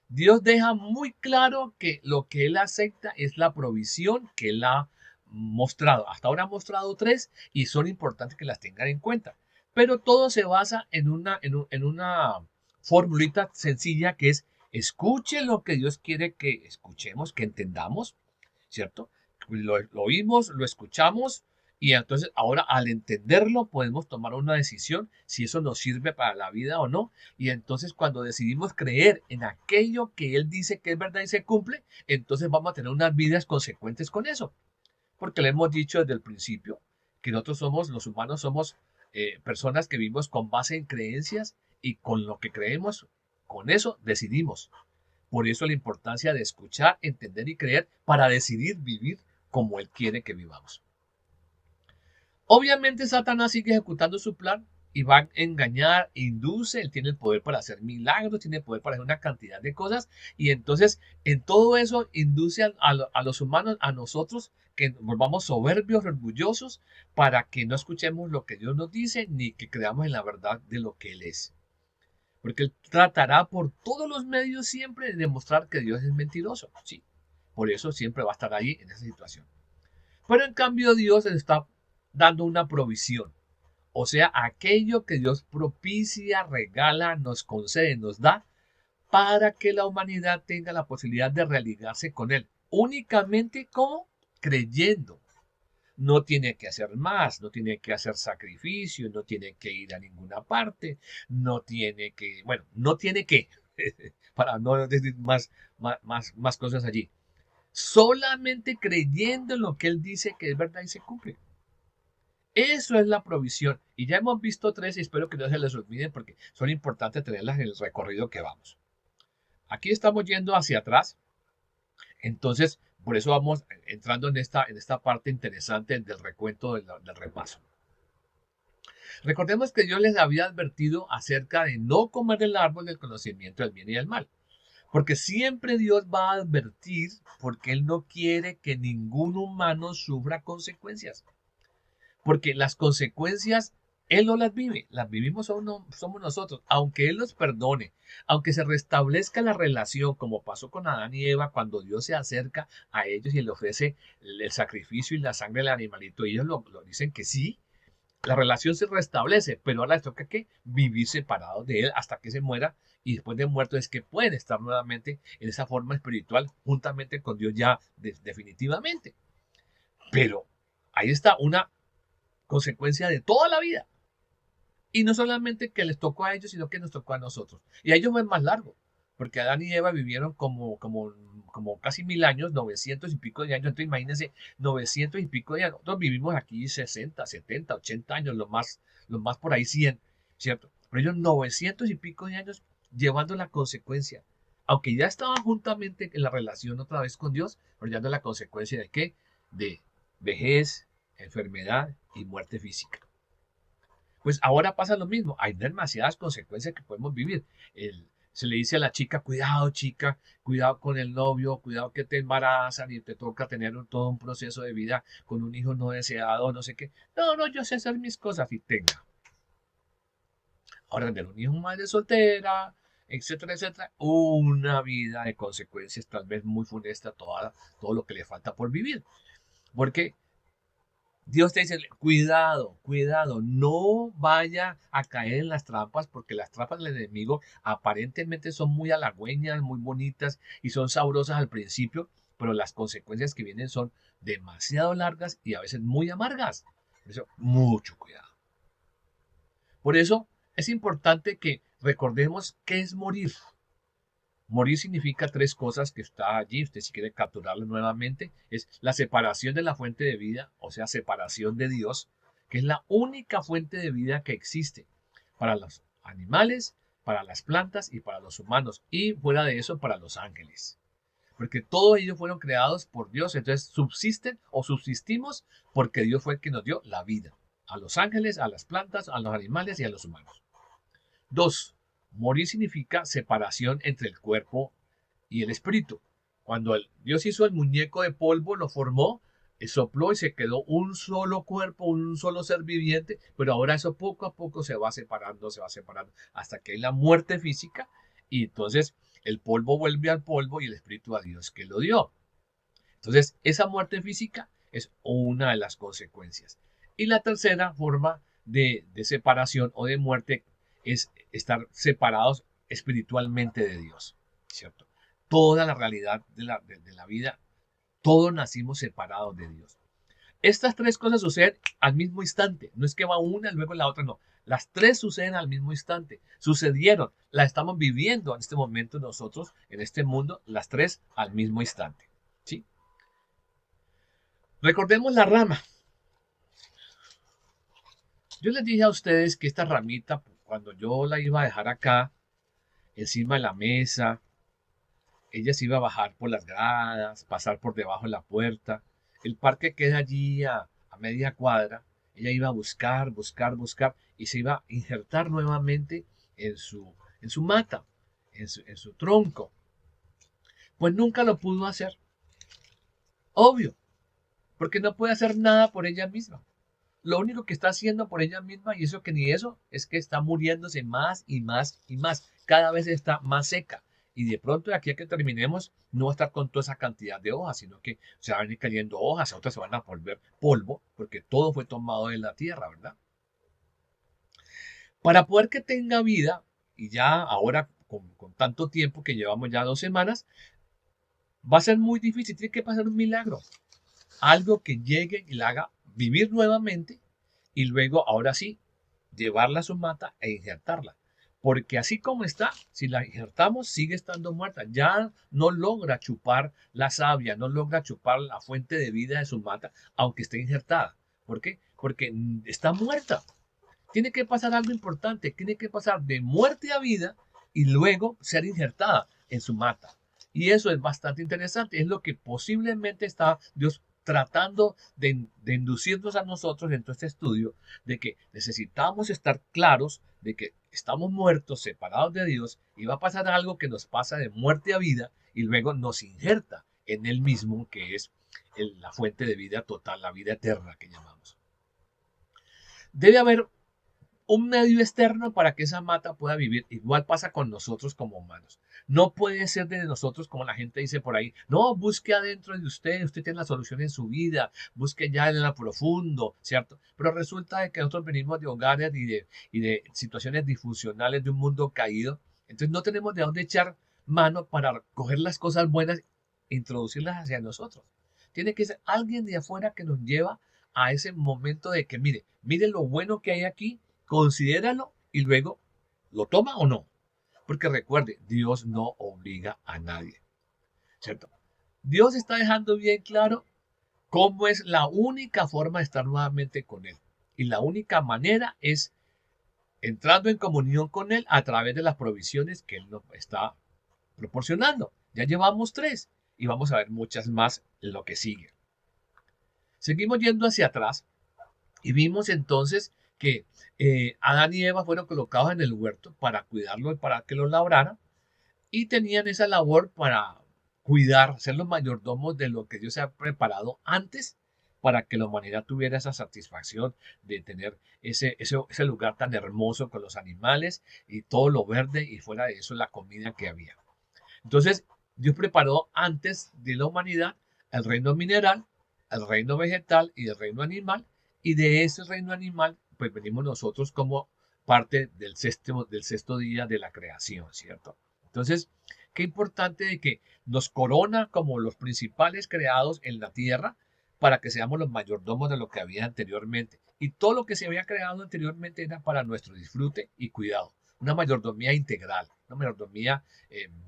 Dios deja muy claro que lo que Él acepta es la provisión que Él ha mostrado. Hasta ahora ha mostrado tres y son importantes que las tengan en cuenta. Pero todo se basa en una formulita sencilla que es escuche lo que Dios quiere que escuchemos, que entendamos, ¿cierto? Lo oímos, lo escuchamos y entonces ahora al entenderlo podemos tomar una decisión si eso nos sirve para la vida o no. Y entonces cuando decidimos creer en aquello que Él dice que es verdad y se cumple, entonces vamos a tener unas vidas consecuentes con eso. Porque le hemos dicho desde el principio que nosotros somos, los humanos somos personas que vivimos con base en creencias y con lo que creemos, con eso decidimos. Por eso la importancia de escuchar, entender y creer para decidir vivir como Él quiere que vivamos. Obviamente Satanás sigue ejecutando su plan y va a engañar, induce, él tiene el poder para hacer milagros, tiene el poder para hacer una cantidad de cosas y entonces en todo eso induce a los humanos, a nosotros, que nos volvamos soberbios, orgullosos, para que no escuchemos lo que Dios nos dice ni que creamos en la verdad de lo que Él es. Porque Él tratará por todos los medios siempre de demostrar que Dios es mentiroso. Sí, por eso siempre va a estar ahí en esa situación. Pero en cambio Dios está dando una provisión. O sea, aquello que Dios propicia, regala, nos concede, nos da, para que la humanidad tenga la posibilidad de religarse con Él. Únicamente como creyendo. No tiene que hacer más, no tiene que hacer sacrificio, no tiene que ir a ninguna parte, no tiene que, bueno, no tiene que, para no decir más cosas allí. Solamente creyendo en lo que Él dice que es verdad y se cumple. Eso es la provisión. Y ya hemos visto tres y espero que no se les olviden porque son importantes tenerlas en el recorrido que vamos. Aquí estamos yendo hacia atrás. Entonces, por eso vamos entrando en esta parte interesante del recuento del repaso. Recordemos que Dios les había advertido acerca de no comer del árbol del conocimiento del bien y del mal. Porque siempre Dios va a advertir porque Él no quiere que ningún humano sufra consecuencias. Porque las consecuencias Él no las vive, las vivimos somos nosotros. Aunque Él los perdone, aunque se restablezca la relación, como pasó con Adán y Eva, cuando Dios se acerca a ellos y le ofrece el sacrificio y la sangre del animalito, y ellos lo dicen que sí, la relación se restablece, pero ahora les toca que vivir separados de Él hasta que se muera, y después de muerto es que pueden estar nuevamente en esa forma espiritual juntamente con Dios ya definitivamente. Pero ahí está una consecuencia de toda la vida. Y no solamente que les tocó a ellos, sino que nos tocó a nosotros. Y a ellos fue más largo, porque Adán y Eva vivieron como casi 1000 años, 900 y pico de años. Entonces imagínense, 900 y pico de años. Nosotros vivimos aquí 60, 70, 80 años, lo más por ahí 100, ¿cierto? Pero ellos 900 y pico de años llevando la consecuencia. Aunque ya estaban juntamente en la relación otra vez con Dios, pero llevando la consecuencia de qué? De vejez, enfermedad y muerte física. Pues ahora pasa lo mismo, hay demasiadas consecuencias que podemos vivir. Se le dice a la chica, cuidado con el novio, cuidado que te embarazan y te toca tener todo un proceso de vida con un hijo no deseado, no sé qué. No, no, yo sé hacer mis cosas y tenga. Ahora tener un hijo madre soltera, etcétera, etcétera, una vida de consecuencias tal vez muy funesta, todo lo que le falta por vivir. Porque Dios te dice, cuidado, cuidado, no vaya a caer en las trampas, porque las trampas del enemigo aparentemente son muy halagüeñas, muy bonitas y son sabrosas al principio, pero las consecuencias que vienen son demasiado largas y a veces muy amargas. Por eso, mucho cuidado. Por eso es importante que recordemos qué es morir. Morir significa tres cosas que está allí, usted si quiere capturarlo nuevamente, es la separación de la fuente de vida, o sea, separación de Dios, que es la única fuente de vida que existe para los animales, para las plantas y para los humanos, y fuera de eso para los ángeles. Porque todos ellos fueron creados por Dios, entonces subsisten o subsistimos porque Dios fue el que nos dio la vida, a los ángeles, a las plantas, a los animales y a los humanos. Dos, morir significa separación entre el cuerpo y el espíritu. Cuando Dios hizo el muñeco de polvo, lo formó, sopló y se quedó un solo cuerpo, un solo ser viviente, pero ahora eso poco a poco se va separando, hasta que hay la muerte física y entonces el polvo vuelve al polvo y el espíritu a Dios que lo dio. Entonces, esa muerte física es una de las consecuencias. Y la tercera forma de separación o de muerte es estar separados espiritualmente de Dios, ¿cierto? Toda la realidad de la vida, todos nacimos separados de Dios. Estas tres cosas suceden al mismo instante. No es que va una y luego la otra, no. Las tres suceden al mismo instante. Sucedieron. Las estamos viviendo en este momento nosotros, en este mundo, las tres al mismo instante. ¿Sí? Recordemos la rama. Yo les dije a ustedes que esta ramita, cuando yo la iba a dejar acá, encima de la mesa, ella se iba a bajar por las gradas, pasar por debajo de la puerta. El parque queda allí a media cuadra. Ella iba a buscar, buscar, buscar y se iba a injertar nuevamente en su mata, en su tronco. Pues nunca lo pudo hacer. Obvio, porque no puede hacer nada por ella misma. Lo único que está haciendo por ella misma, y eso que ni eso, es que está muriéndose más y más y más. Cada vez está más seca. Y de pronto, de aquí a que terminemos, no va a estar con toda esa cantidad de hojas, sino que se van a ir cayendo hojas, otras se van a volver polvo, porque todo fue tomado de la tierra, ¿verdad? Para poder que tenga vida, y ya ahora con tanto tiempo que llevamos ya 2 semanas, va a ser muy difícil, tiene que pasar un milagro. Algo que llegue y la haga vivir nuevamente y luego, ahora sí, llevarla a su mata e injertarla. Porque así como está, si la injertamos, sigue estando muerta. Ya no logra chupar la savia, no logra chupar la fuente de vida de su mata, aunque esté injertada. ¿Por qué? Porque está muerta. Tiene que pasar algo importante, tiene que pasar de muerte a vida y luego ser injertada en su mata. Y eso es bastante interesante, es lo que posiblemente está Dios tratando de inducirnos a nosotros en todo este estudio, de que necesitamos estar claros de que estamos muertos, separados de Dios, y va a pasar algo que nos pasa de muerte a vida y luego nos injerta en Él mismo, que es la fuente de vida total, la vida eterna que llamamos. Debe haber un medio externo para que esa mata pueda vivir. Igual pasa con nosotros como humanos. No puede ser de nosotros como la gente dice por ahí. No, busque adentro de usted, usted tiene la solución en su vida, busque ya en lo profundo, ¿cierto? Pero resulta de que nosotros venimos de hogares y de situaciones disfuncionales de un mundo caído. Entonces no tenemos de dónde echar mano para coger las cosas buenas e introducirlas hacia nosotros. Tiene que ser alguien de afuera que nos lleva a ese momento de que, mire lo bueno que hay aquí, considéralo y luego lo toma o no. Porque recuerde, Dios no obliga a nadie, ¿cierto? Dios está dejando bien claro cómo es la única forma de estar nuevamente con Él. Y la única manera es entrando en comunión con Él a través de las provisiones que Él nos está proporcionando. Ya llevamos 3 y vamos a ver muchas más en lo que sigue. Seguimos yendo hacia atrás y vimos entonces que Adán y Eva fueron colocados en el huerto para cuidarlo y para que lo labraran y tenían esa labor para cuidar, ser los mayordomos de lo que Dios se ha preparado antes para que la humanidad tuviera esa satisfacción de tener ese lugar tan hermoso con los animales y todo lo verde y fuera de eso la comida que había. Entonces, Dios preparó antes de la humanidad el reino mineral, el reino vegetal y el reino animal, y de ese reino animal, pues venimos nosotros como parte del sexto día de la creación, ¿cierto? Entonces, qué importante de que nos corona como los principales creados en la tierra para que seamos los mayordomos de lo que había anteriormente. Y todo lo que se había creado anteriormente era para nuestro disfrute y cuidado. Una mayordomía integral, una mayordomía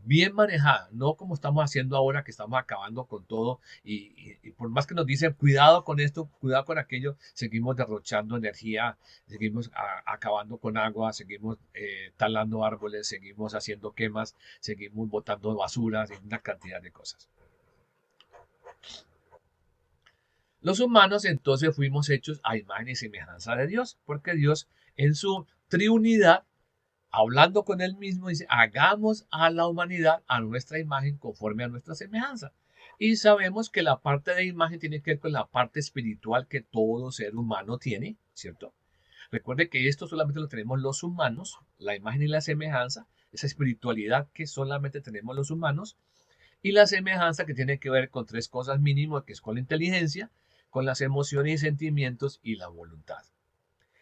bien manejada, no como estamos haciendo ahora que estamos acabando con todo y por más que nos dicen cuidado con esto, cuidado con aquello, seguimos derrochando energía, seguimos acabando con agua, seguimos talando árboles, seguimos haciendo quemas, seguimos botando basuras y una cantidad de cosas. Los humanos entonces fuimos hechos a imagen y semejanza de Dios, porque Dios en su triunidad, hablando con él mismo, dice, hagamos a la humanidad a nuestra imagen conforme a nuestra semejanza. Y sabemos que la parte de imagen tiene que ver con la parte espiritual que todo ser humano tiene, ¿cierto? Recuerde que esto solamente lo tenemos los humanos, la imagen y la semejanza, esa espiritualidad que solamente tenemos los humanos, y la semejanza que tiene que ver con tres cosas mínimas, que es con la inteligencia, con las emociones y sentimientos y la voluntad.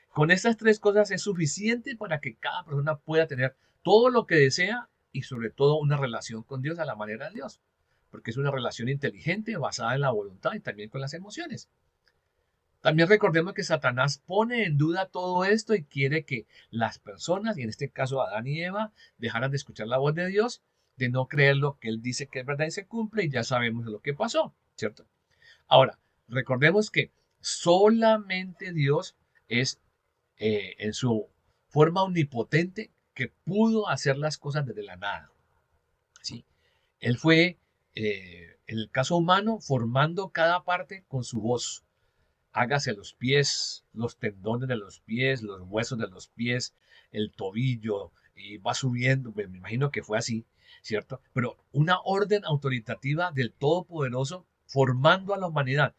Con estas tres cosas es suficiente para que cada persona pueda tener todo lo que desea y sobre todo una relación con Dios a la manera de Dios, porque es una relación inteligente basada en la voluntad y también con las emociones. También recordemos que Satanás pone en duda todo esto y quiere que las personas, y en este caso Adán y Eva, dejaran de escuchar la voz de Dios, de no creer lo que Él dice que es verdad y se cumple, y ya sabemos lo que pasó, ¿cierto? Ahora, recordemos que solamente Dios es en su forma omnipotente que pudo hacer las cosas desde la nada, ¿sí? Él fue, en el caso humano, formando cada parte con su voz. Hágase los pies, los tendones de los pies, los huesos de los pies, el tobillo, y va subiendo, me imagino que fue así, ¿cierto? Pero una orden autoritativa del Todopoderoso formando a la humanidad.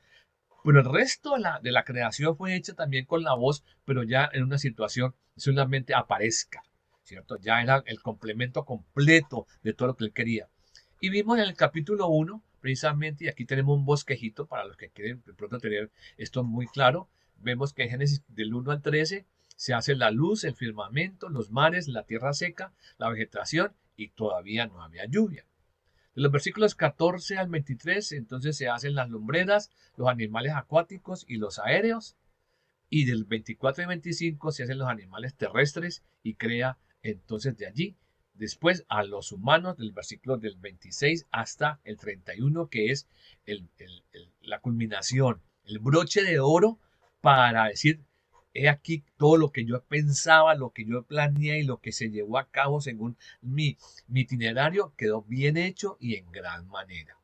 Pero el resto de la creación fue hecha también con la voz, pero ya en una situación solamente aparezca, ¿cierto? Ya era el complemento completo de todo lo que él quería. Y vimos en el capítulo 1, precisamente, y aquí tenemos un bosquejito para los que quieren de pronto tener esto muy claro, vemos que en Génesis del 1 al 13 se hace la luz, el firmamento, los mares, la tierra seca, la vegetación y todavía no había lluvia. De los versículos 14 al 23, entonces se hacen las lumbreras, los animales acuáticos y los aéreos. Y del 24 al 25 se hacen los animales terrestres y crea entonces de allí. Después a los humanos del versículo del 26 hasta el 31, que es la culminación, el broche de oro para decir, he aquí todo lo que yo pensaba, lo que yo planeé y lo que se llevó a cabo según mi itinerario quedó bien hecho y en gran manera.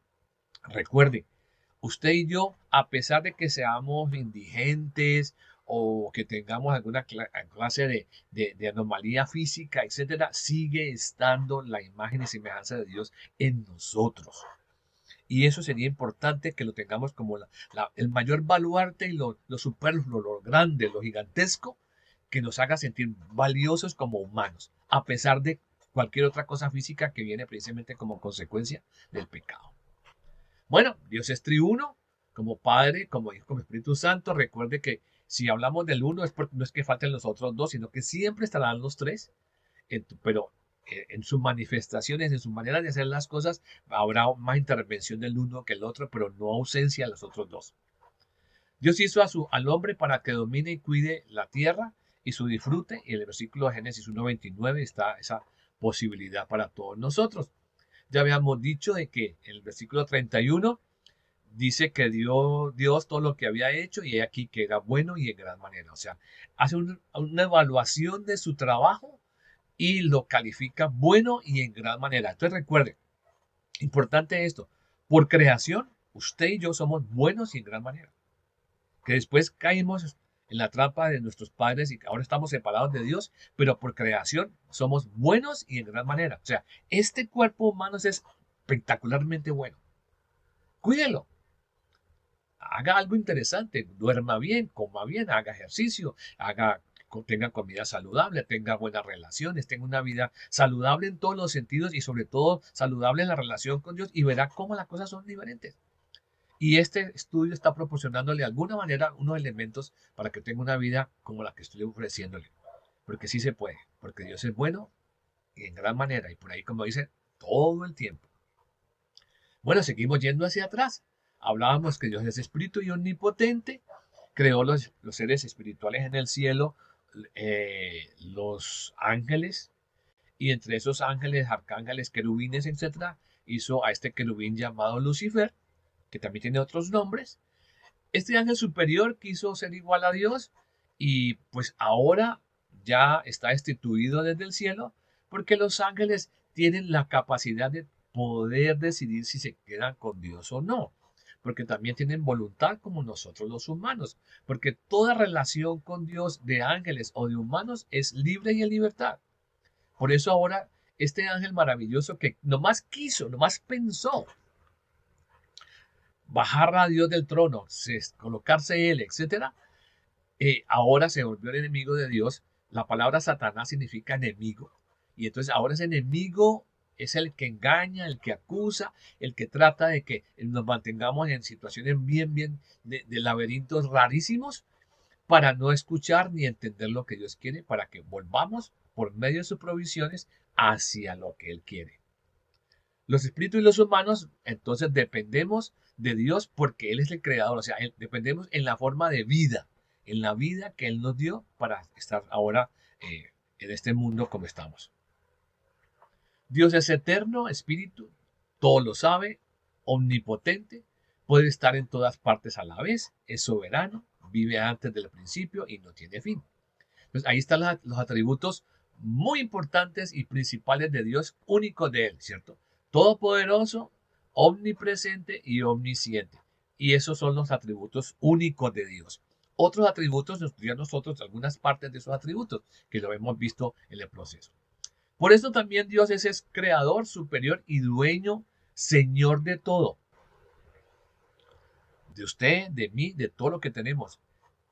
Recuerde, usted y yo, a pesar de que seamos indigentes o que tengamos alguna clase de anomalía física, etcétera, sigue estando la imagen y semejanza de Dios en nosotros. Y eso sería importante que lo tengamos como el mayor baluarte y lo superfluo, lo grande, lo gigantesco, que nos haga sentir valiosos como humanos, a pesar de cualquier otra cosa física que viene precisamente como consecuencia del pecado. Bueno, Dios es triuno, como Padre, como Hijo, como Espíritu Santo. Recuerde que si hablamos del uno es porque no es que falten los otros dos, sino que siempre estarán los tres, pero en sus manifestaciones, en su manera de hacer las cosas, habrá más intervención del uno que el otro, pero no ausencia de los otros dos. Dios hizo al hombre para que domine y cuide la tierra y su disfrute, y en el versículo de Génesis 1:29 está esa posibilidad para todos nosotros. Ya habíamos dicho de que en el versículo 31 dice que dio Dios todo lo que había hecho y aquí que era bueno y en gran manera. O sea, hace una evaluación de su trabajo y lo califica bueno y en gran manera. Entonces recuerde, importante esto, por creación, usted y yo somos buenos y en gran manera. Que después caímos en la trampa de nuestros padres y ahora estamos separados de Dios, pero por creación somos buenos y en gran manera. O sea, este cuerpo humano es espectacularmente bueno. Cuídelo, haga algo interesante, duerma bien, coma bien, haga ejercicio, tenga comida saludable, tenga buenas relaciones, tenga una vida saludable en todos los sentidos y sobre todo saludable en la relación con Dios y verá cómo las cosas son diferentes. Y este estudio está proporcionándole de alguna manera unos elementos para que tenga una vida como la que estoy ofreciéndole. Porque sí se puede, porque Dios es bueno y en gran manera y por ahí como dice, todo el tiempo. Bueno, seguimos yendo hacia atrás. Hablábamos que Dios es espíritu y omnipotente, creó los seres espirituales en el cielo, los ángeles, y entre esos ángeles, arcángeles, querubines, etcétera, hizo a este querubín llamado Lucifer, que también tiene otros nombres. Este ángel superior quiso ser igual a Dios y pues ahora ya está destituido desde el cielo porque los ángeles tienen la capacidad de poder decidir si se quedan con Dios o no, porque también tienen voluntad como nosotros los humanos, porque toda relación con Dios de ángeles o de humanos es libre y en libertad. Por eso ahora este ángel maravilloso que nomás quiso, nomás pensó bajar a Dios del trono, colocarse él, etcétera, ahora se volvió el enemigo de Dios. La palabra Satanás significa enemigo. Y entonces ahora ese enemigo es el que engaña, el que acusa, el que trata de que nos mantengamos en situaciones bien de laberintos rarísimos para no escuchar ni entender lo que Dios quiere, para que volvamos por medio de sus provisiones hacia lo que Él quiere. Los espíritus y los humanos, entonces dependemos de Dios porque Él es el creador, o sea, dependemos en la forma de vida, en la vida que Él nos dio para estar ahora en este mundo como estamos. Dios es eterno, espíritu, todo lo sabe, omnipotente, puede estar en todas partes a la vez, es soberano, vive antes del principio y no tiene fin. Entonces ahí están los atributos muy importantes y principales de Dios, únicos de Él, ¿cierto? Todopoderoso, omnipresente y omnisciente. Y esos son los atributos únicos de Dios. Otros atributos nos estudian nosotros algunas partes de esos atributos que lo hemos visto en el proceso. Por eso también Dios es creador, superior y dueño, Señor de todo. De usted, de mí, de todo lo que tenemos.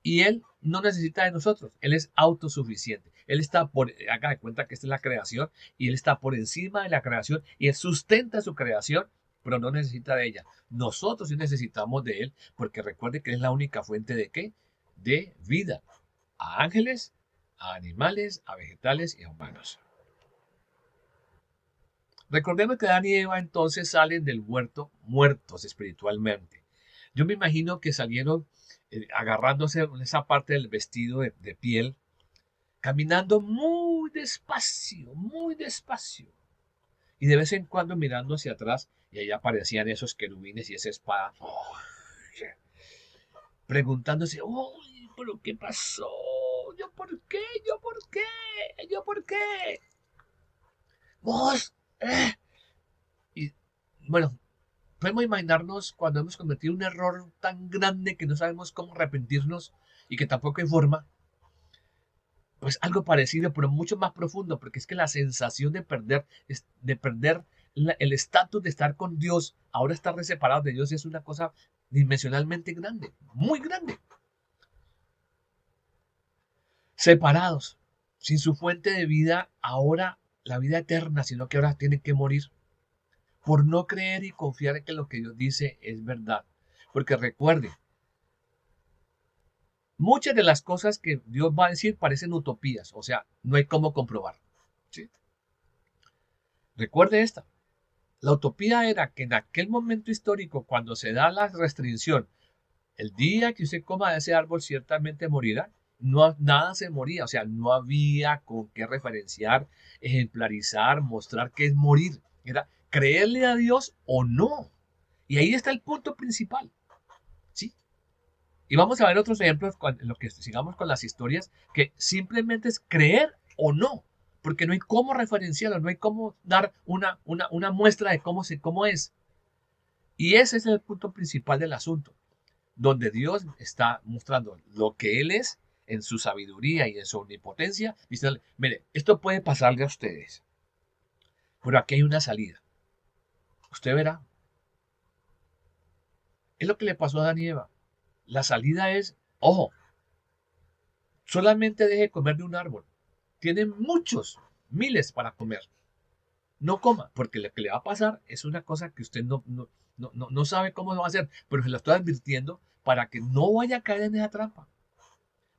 Y Él no necesita de nosotros, Él es autosuficiente. Él está haga de cuenta que esta es la creación y Él está por encima de la creación y Él sustenta su creación, pero no necesita de ella. Nosotros sí necesitamos de Él porque recuerde que Él es la única fuente de ¿qué? De vida. A ángeles, a animales, a vegetales y a humanos. Recordemos que Adán y Eva entonces salen del huerto muertos espiritualmente. Yo me imagino que salieron agarrándose en esa parte del vestido de piel, caminando muy despacio, y de vez en cuando mirando hacia atrás, y ahí aparecían esos querubines y esa espada, preguntándose, uy, pero ¿qué pasó? ¿Yo por qué? ¿Yo por qué? ¿Yo por qué? ¡Vos! Y bueno, podemos imaginarnos cuando hemos cometido un error tan grande que no sabemos cómo arrepentirnos y que tampoco hay forma. Pues algo parecido, pero mucho más profundo, porque es que la sensación de perder el estatus de estar con Dios, ahora estar separados de Dios, es una cosa dimensionalmente grande, muy grande. Separados, sin su fuente de vida, ahora la vida eterna, sino que ahora tienen que morir por no creer y confiar en que lo que Dios dice es verdad. Porque recuerde, muchas de las cosas que Dios va a decir parecen utopías, o sea, no hay cómo comprobar. ¿Sí? Recuerde esta. La utopía era que en aquel momento histórico, cuando se da la restricción, el día que usted coma de ese árbol ciertamente morirá, no, nada se moría, o sea, no había con qué referenciar, ejemplarizar, mostrar qué es morir. Era creerle a Dios o no. Y ahí está el punto principal. ¿Sí? Y vamos a ver otros ejemplos en lo que sigamos con las historias, que simplemente es creer o no, porque no hay cómo referenciarlo, no hay cómo dar una muestra de cómo es. Y ese es el punto principal del asunto, donde Dios está mostrando lo que Él es en su sabiduría y en su omnipotencia. Diciendo, mire, esto puede pasarle a ustedes, pero aquí hay una salida. Usted verá. Es lo que le pasó a Adán y Eva. La salida es, ojo, solamente deje de comer de un árbol. Tiene muchos, miles para comer. No coma, porque lo que le va a pasar es una cosa que usted no sabe cómo va a hacer, pero se lo estoy advirtiendo para que no vaya a caer en esa trampa.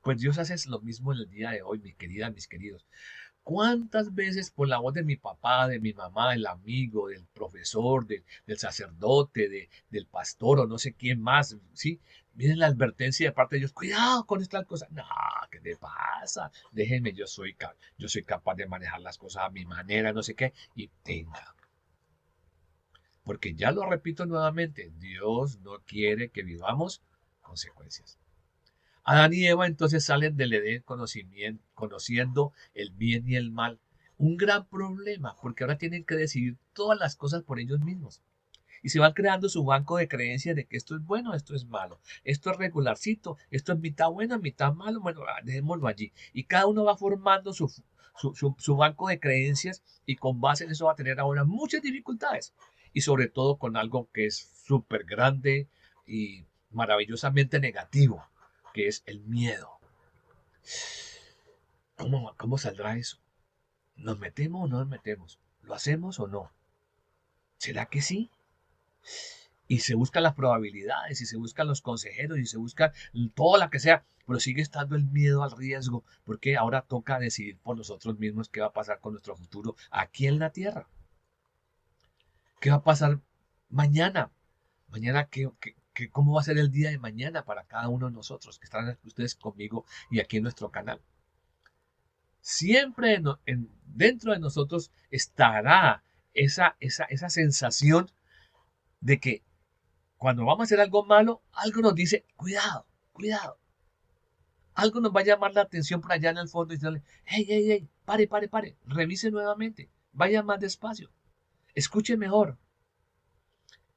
Pues Dios hace lo mismo en el día de hoy, mi querida, mis queridos. ¿Cuántas veces por la voz de mi papá, de mi mamá, del amigo, del profesor, del sacerdote, del pastor o no sé quién más, ¿sí? Viene la advertencia de parte de ellos, cuidado con estas cosas. No, ¿qué te pasa? Déjenme, yo soy capaz de manejar las cosas a mi manera, no sé qué, y tenga. Porque ya lo repito nuevamente, Dios no quiere que vivamos consecuencias. Adán y Eva entonces salen del Edén conociendo el bien y el mal. Un gran problema, porque ahora tienen que decidir todas las cosas por ellos mismos. Y se van creando su banco de creencias de que esto es bueno, esto es malo, esto es regularcito, esto es mitad bueno, mitad malo, bueno, dejémoslo allí. Y cada uno va formando su banco de creencias y con base en eso va a tener ahora muchas dificultades. Y sobre todo con algo que es súper grande y maravillosamente negativo, que es el miedo. ¿Cómo saldrá eso? ¿Nos metemos o no nos metemos? ¿Lo hacemos o no? ¿Será que sí? Y se buscan las probabilidades, y se buscan los consejeros, y se busca todo lo que sea, pero sigue estando el miedo al riesgo, porque ahora toca decidir por nosotros mismos qué va a pasar con nuestro futuro aquí en la tierra. ¿Qué va a pasar mañana? Mañana, ¿cómo va a ser el día de mañana para cada uno de nosotros que están ustedes conmigo y aquí en nuestro canal? Siempre dentro de nosotros estará esa sensación de que cuando vamos a hacer algo malo, algo nos dice, cuidado, cuidado. Algo nos va a llamar la atención por allá en el fondo y decirle, hey, hey, hey, pare, pare, pare, revise nuevamente, vaya más despacio, escuche mejor.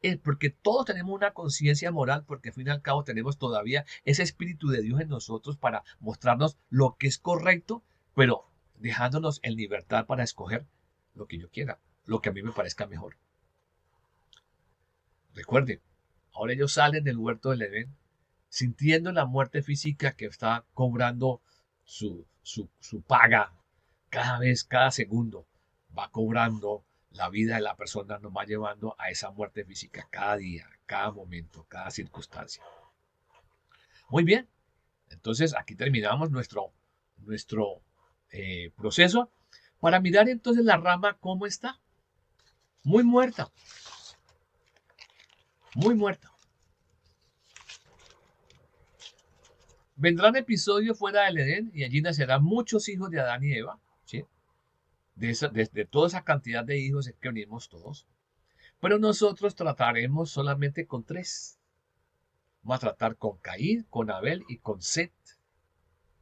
Es porque todos tenemos una conciencia moral, porque al fin y al cabo tenemos todavía ese espíritu de Dios en nosotros para mostrarnos lo que es correcto, pero dejándonos en libertad para escoger lo que yo quiera, lo que a mí me parezca mejor. Recuerde, ahora ellos salen del huerto del Edén sintiendo la muerte física que está cobrando su paga cada vez, cada segundo, va cobrando la vida de la persona, nos va llevando a esa muerte física cada día, cada momento, cada circunstancia. Muy bien, entonces aquí terminamos nuestro proceso para mirar entonces la rama cómo está. Muy muerta, muy muerta. Vendrán episodios fuera del Edén y allí nacerán muchos hijos de Adán y Eva, ¿sí? De toda esa cantidad de hijos es que unimos todos. Pero nosotros trataremos solamente con 3. Vamos a tratar con Caín, con Abel y con Set,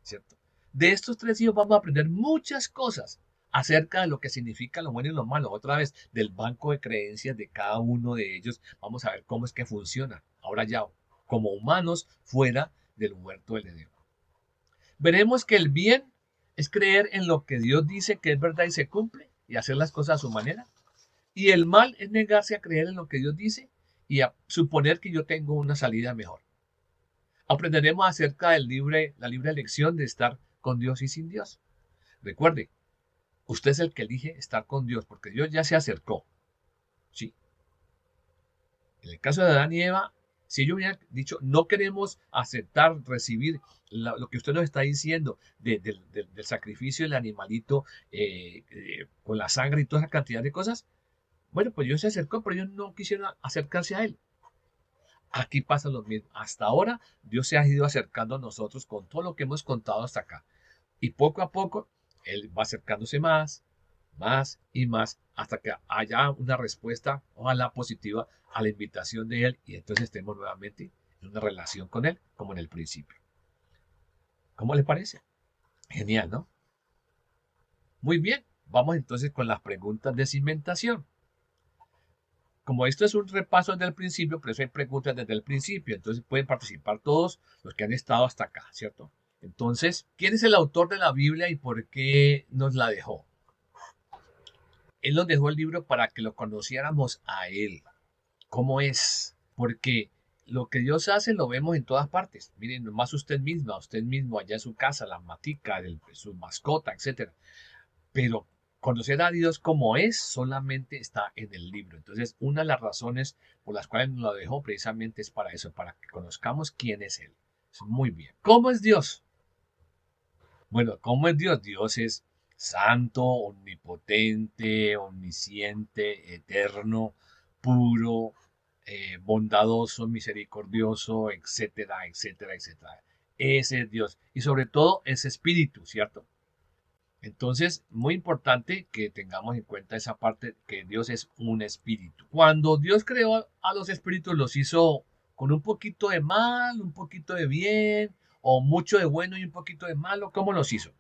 ¿cierto? De estos 3 hijos vamos a aprender muchas cosas acerca de lo que significa lo bueno y lo malo. Otra vez, del banco de creencias de cada uno de ellos, vamos a ver cómo es que funciona. Ahora ya, como humanos, fuera del huerto del Edén. Veremos que el bien es creer en lo que Dios dice que es verdad y se cumple y hacer las cosas a su manera. Y el mal es negarse a creer en lo que Dios dice y a suponer que yo tengo una salida mejor. Aprenderemos acerca la libre elección de estar con Dios y sin Dios. Recuerde, usted es el que elige estar con Dios porque Dios ya se acercó. Sí. En el caso de Adán y Eva, si ellos hubieran dicho, no queremos aceptar, recibir lo que usted nos está diciendo del sacrificio del animalito con la sangre y toda esa cantidad de cosas, bueno, pues Dios se acercó, pero ellos no quisieron acercarse a Él. Aquí pasa lo mismo. Hasta ahora Dios se ha ido acercando a nosotros con todo lo que hemos contado hasta acá. Y poco a poco Él va acercándose más, más y más hasta que haya una respuesta, ojalá positiva, a la invitación de Él y entonces estemos nuevamente en una relación con Él como en el principio. ¿Cómo le parece? Genial, ¿no? Muy bien, vamos entonces con las preguntas de cimentación. Como esto es un repaso desde el principio, por eso hay preguntas desde el principio, entonces pueden participar todos los que han estado hasta acá, ¿cierto? Entonces, ¿quién es el autor de la Biblia y por qué nos la dejó? Él nos dejó el libro para que lo conociéramos a Él, cómo es, porque lo que Dios hace lo vemos en todas partes. Miren, nomás usted misma, usted mismo allá en su casa, la matica, su mascota, etcétera. Pero conocer a Dios como es solamente está en el libro. Entonces, una de las razones por las cuales nos lo dejó precisamente es para eso, para que conozcamos quién es Él. Muy bien. ¿Cómo es Dios? Bueno, ¿cómo es Dios? Dios es santo, omnipotente, omnisciente, eterno, puro, bondadoso, misericordioso, etcétera, etcétera, etcétera. Ese es Dios. Y sobre todo es espíritu, ¿cierto? Entonces, muy importante que tengamos en cuenta esa parte que Dios es un espíritu. Cuando Dios creó a los espíritus, los hizo con un poquito de mal, un poquito de bien, o mucho de bueno y un poquito de malo. ¿Cómo los hizo?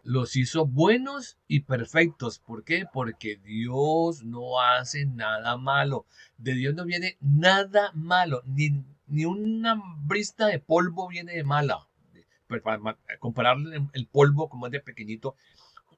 Los hizo buenos y perfectos. ¿Por qué? Porque Dios no hace nada malo. De Dios no viene nada malo, ni una brista de polvo viene de mala. Pues para compararle el polvo como es de pequeñito,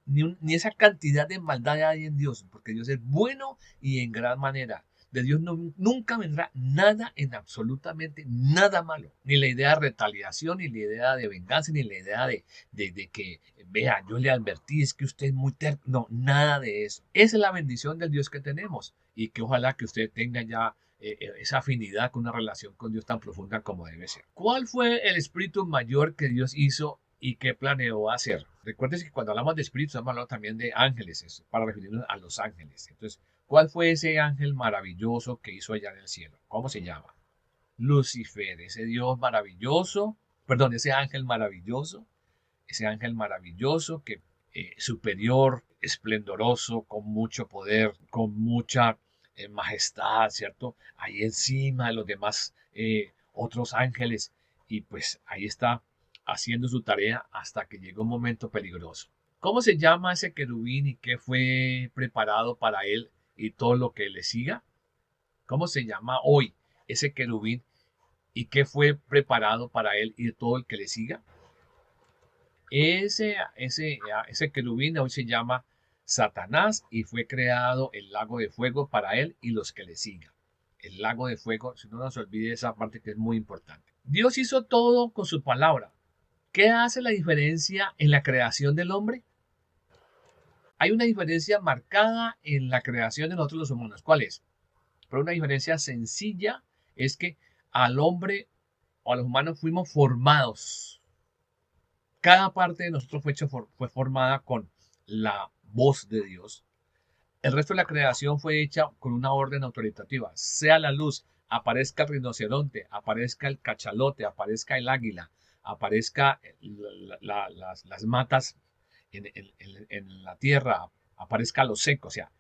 ni esa cantidad de maldad hay en Dios, porque Dios es bueno y en gran manera. De Dios nunca vendrá nada en absolutamente nada malo. Ni la idea de retaliación, ni la idea de venganza, ni la idea de que, vea, yo le advertí, es que usted es muy terco. No, nada de eso. Esa es la bendición del Dios que tenemos y que ojalá que usted tenga ya esa afinidad con una relación con Dios tan profunda como debe ser. ¿Cuál fue el espíritu mayor que Dios hizo y qué planeó hacer? Recuerden que cuando hablamos de espíritus, estamos hablando también de ángeles, para referirnos a los ángeles. Entonces, ¿cuál fue ese ángel maravilloso que hizo allá en el cielo? ¿Cómo se llama? Lucifer, ese Dios maravilloso, perdón, ese ángel maravilloso que superior, esplendoroso, con mucho poder, con mucha majestad, ¿cierto? Ahí encima de los demás otros ángeles y pues ahí está haciendo su tarea hasta que llega un momento peligroso. ¿Cómo se llama ese querubín y qué fue preparado para él y todo lo que le siga? ¿Cómo se llama hoy ese querubín y qué fue preparado para él y todo el que le siga? Ese querubín hoy se llama Satanás y fue creado el lago de fuego para él y los que le sigan. El lago de fuego, si no nos olvide esa parte que es muy importante. Dios hizo todo con su palabra. ¿Qué hace la diferencia en la creación del hombre? Hay una diferencia marcada en la creación de nosotros los humanos. ¿Cuál es? Pero una diferencia sencilla es que al hombre o a los humanos fuimos formados. Cada parte de nosotros fue formada con la voz de Dios. El resto de la creación fue hecha con una orden autoritativa. Sea la luz, aparezca el rinoceronte, aparezca el cachalote, aparezca el águila, aparezca las matas en la tierra, aparezca lo seco. O sea,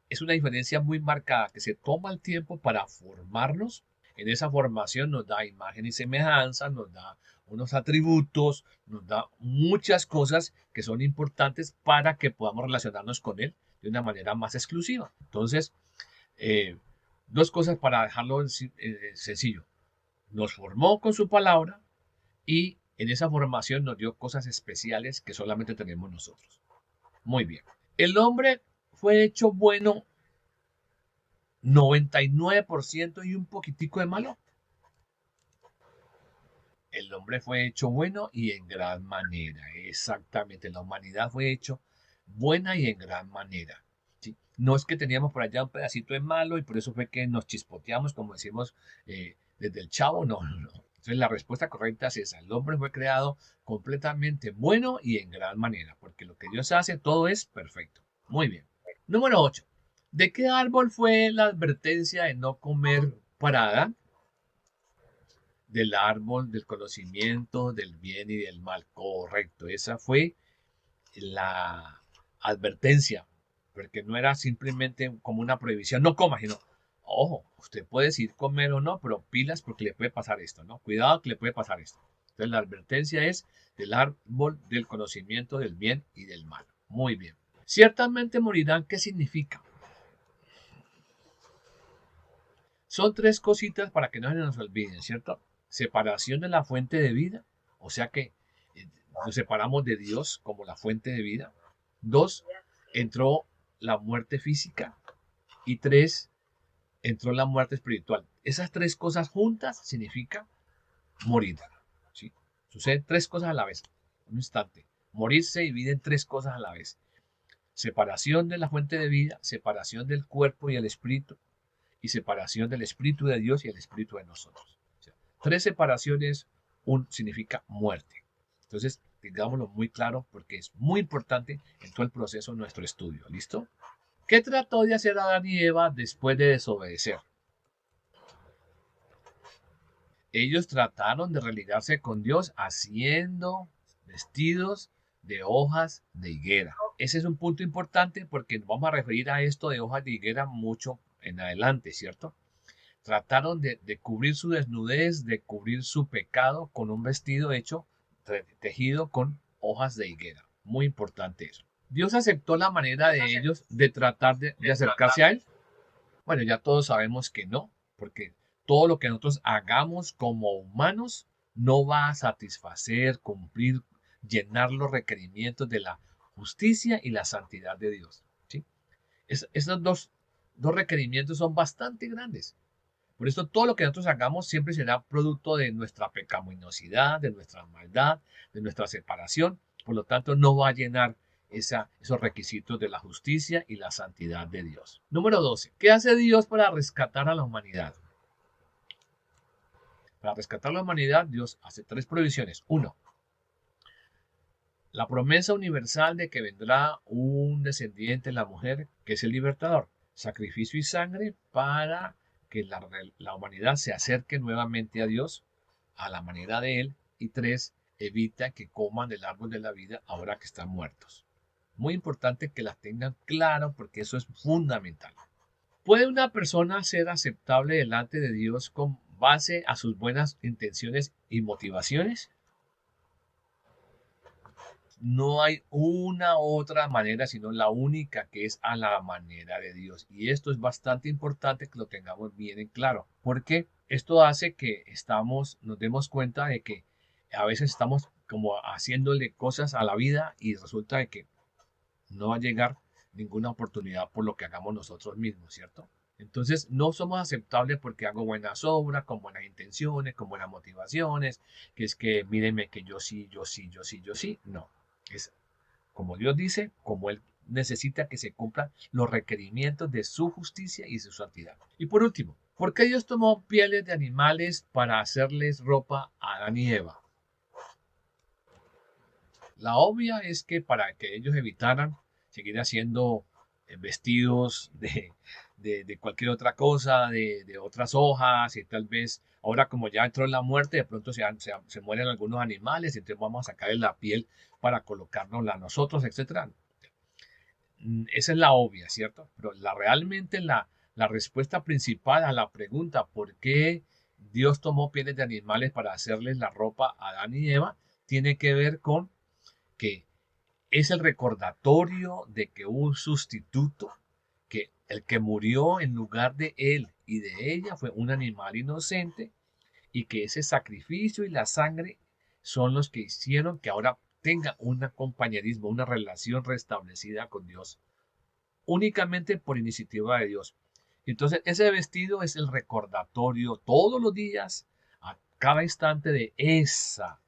es una diferencia muy marcada que se toma el tiempo para formarnos. En esa formación nos da imagen y semejanza, nos da unos atributos, nos da muchas cosas que son importantes para que podamos relacionarnos con Él de una manera más exclusiva. Entonces, dos cosas para dejarlo sencillo. Nos formó con su palabra y en esa formación nos dio cosas especiales que solamente tenemos nosotros. Muy bien. El hombre fue hecho bueno 99% y un poquitico de malo. El hombre fue hecho bueno y en gran manera. Exactamente, la humanidad fue hecho buena y en gran manera. ¿Sí? No es que teníamos por allá un pedacito de malo y por eso fue que nos chispoteamos, como decimos desde el chavo. No, no, no. Entonces la respuesta correcta es esa. El hombre fue creado completamente bueno y en gran manera, porque lo que Dios hace, todo es perfecto. Muy bien. Número 8. ¿De qué árbol fue la advertencia de no comer para Adán? Del árbol del conocimiento del bien y del mal. Correcto, esa fue la advertencia, porque no era simplemente como una prohibición, no coma, sino, ojo, usted puede decidir comer o no, pero pilas porque le puede pasar esto, ¿no? Cuidado que le puede pasar esto. Entonces la advertencia es del árbol del conocimiento del bien y del mal. Muy bien. Ciertamente morirán, ¿qué significa? Son tres cositas para que no se nos olviden, ¿cierto? Separación de la fuente de vida, o sea que nos separamos de Dios como la fuente de vida. Dos, entró la muerte física. Y tres, entró la muerte espiritual. Esas tres cosas juntas significa morir. ¿Sí? Suceden tres cosas a la vez. Un instante. Morir se divide en tres cosas a la vez. Separación de la fuente de vida, separación del cuerpo y el espíritu, y separación del Espíritu de Dios y el Espíritu de nosotros. O sea, tres separaciones significa muerte. Entonces, tengámoslo muy claro porque es muy importante en todo el proceso de nuestro estudio. ¿Listo? ¿Qué trató de hacer Adán y Eva después de desobedecer? Ellos trataron de religarse con Dios haciendo vestidos de hojas de higuera. Ese es un punto importante porque nos vamos a referir a esto de hojas de higuera mucho en adelante, ¿cierto? Trataron de cubrir su desnudez, de cubrir su pecado con un vestido hecho, tejido con hojas de higuera. Muy importante eso. Dios aceptó la manera de ellos de tratar de acercarse a Él. Bueno, ya todos sabemos que no, porque todo lo que nosotros hagamos como humanos no va a satisfacer, cumplir, llenar los requerimientos de la justicia y la santidad de Dios. ¿Sí? Esos dos requerimientos son bastante grandes. Por eso todo lo que nosotros hagamos siempre será producto de nuestra pecaminosidad, de nuestra maldad, de nuestra separación. Por lo tanto, no va a llenar esos requisitos de la justicia y la santidad de Dios. Número 12. ¿Qué hace Dios para rescatar a la humanidad? Para rescatar a la humanidad, Dios hace tres provisiones. Uno, la promesa universal de que vendrá un descendiente de la mujer, que es el libertador. Sacrificio y sangre para que la humanidad se acerque nuevamente a Dios, a la manera de Él. Y tres, evita que coman del árbol de la vida ahora que están muertos. Muy importante que las tengan claro porque eso es fundamental. ¿Puede una persona ser aceptable delante de Dios con base a sus buenas intenciones y motivaciones? No hay una otra manera, sino la única que es a la manera de Dios. Y esto es bastante importante que lo tengamos bien en claro, porque esto hace que nos demos cuenta de que a veces estamos como haciéndole cosas a la vida y resulta de que no va a llegar ninguna oportunidad por lo que hagamos nosotros mismos, ¿cierto? Entonces, no somos aceptables porque hago buenas obras, con buenas intenciones, con buenas motivaciones, que es que mírenme que yo sí, yo sí, yo sí, yo sí. No, es como Dios dice, como Él necesita que se cumplan los requerimientos de su justicia y su santidad. Y por último, ¿por qué Dios tomó pieles de animales para hacerles ropa a Adán y Eva? La obvia es que para que ellos evitaran seguir haciendo vestidos de cualquier otra cosa, de otras hojas, y tal vez ahora como ya entró la muerte, de pronto se mueren algunos animales, entonces vamos a sacarle la piel para colocárnosla a nosotros, etcétera. Esa es la obvia, ¿cierto? Pero realmente la respuesta principal a la pregunta ¿por qué Dios tomó pieles de animales para hacerles la ropa a Adán y Eva? Tiene que ver con que es el recordatorio de que hubo un sustituto, que el que murió en lugar de él y de ella fue un animal inocente y que ese sacrificio y la sangre son los que hicieron que ahora tenga un compañerismo, una relación restablecida con Dios, únicamente por iniciativa de Dios. Entonces, ese vestido es el recordatorio todos los días, a cada instante, de esa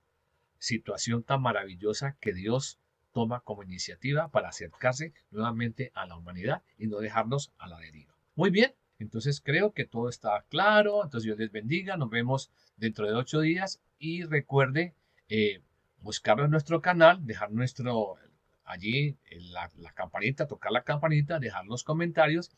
situación tan maravillosa que Dios toma como iniciativa para acercarse nuevamente a la humanidad y no dejarnos a la deriva. Muy bien, entonces creo que todo está claro. Entonces Dios les bendiga. Nos vemos dentro de 8 días y recuerde buscarlo en nuestro canal, dejar allí la campanita, tocar la campanita, dejar los comentarios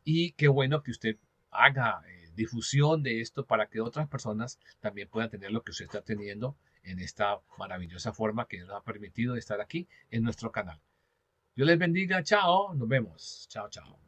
y qué bueno que usted haga difusión de esto para que otras personas también puedan tener lo que usted está teniendo en esta maravillosa forma que nos ha permitido estar aquí en nuestro canal. Dios les bendiga, chao, nos vemos, chao, chao.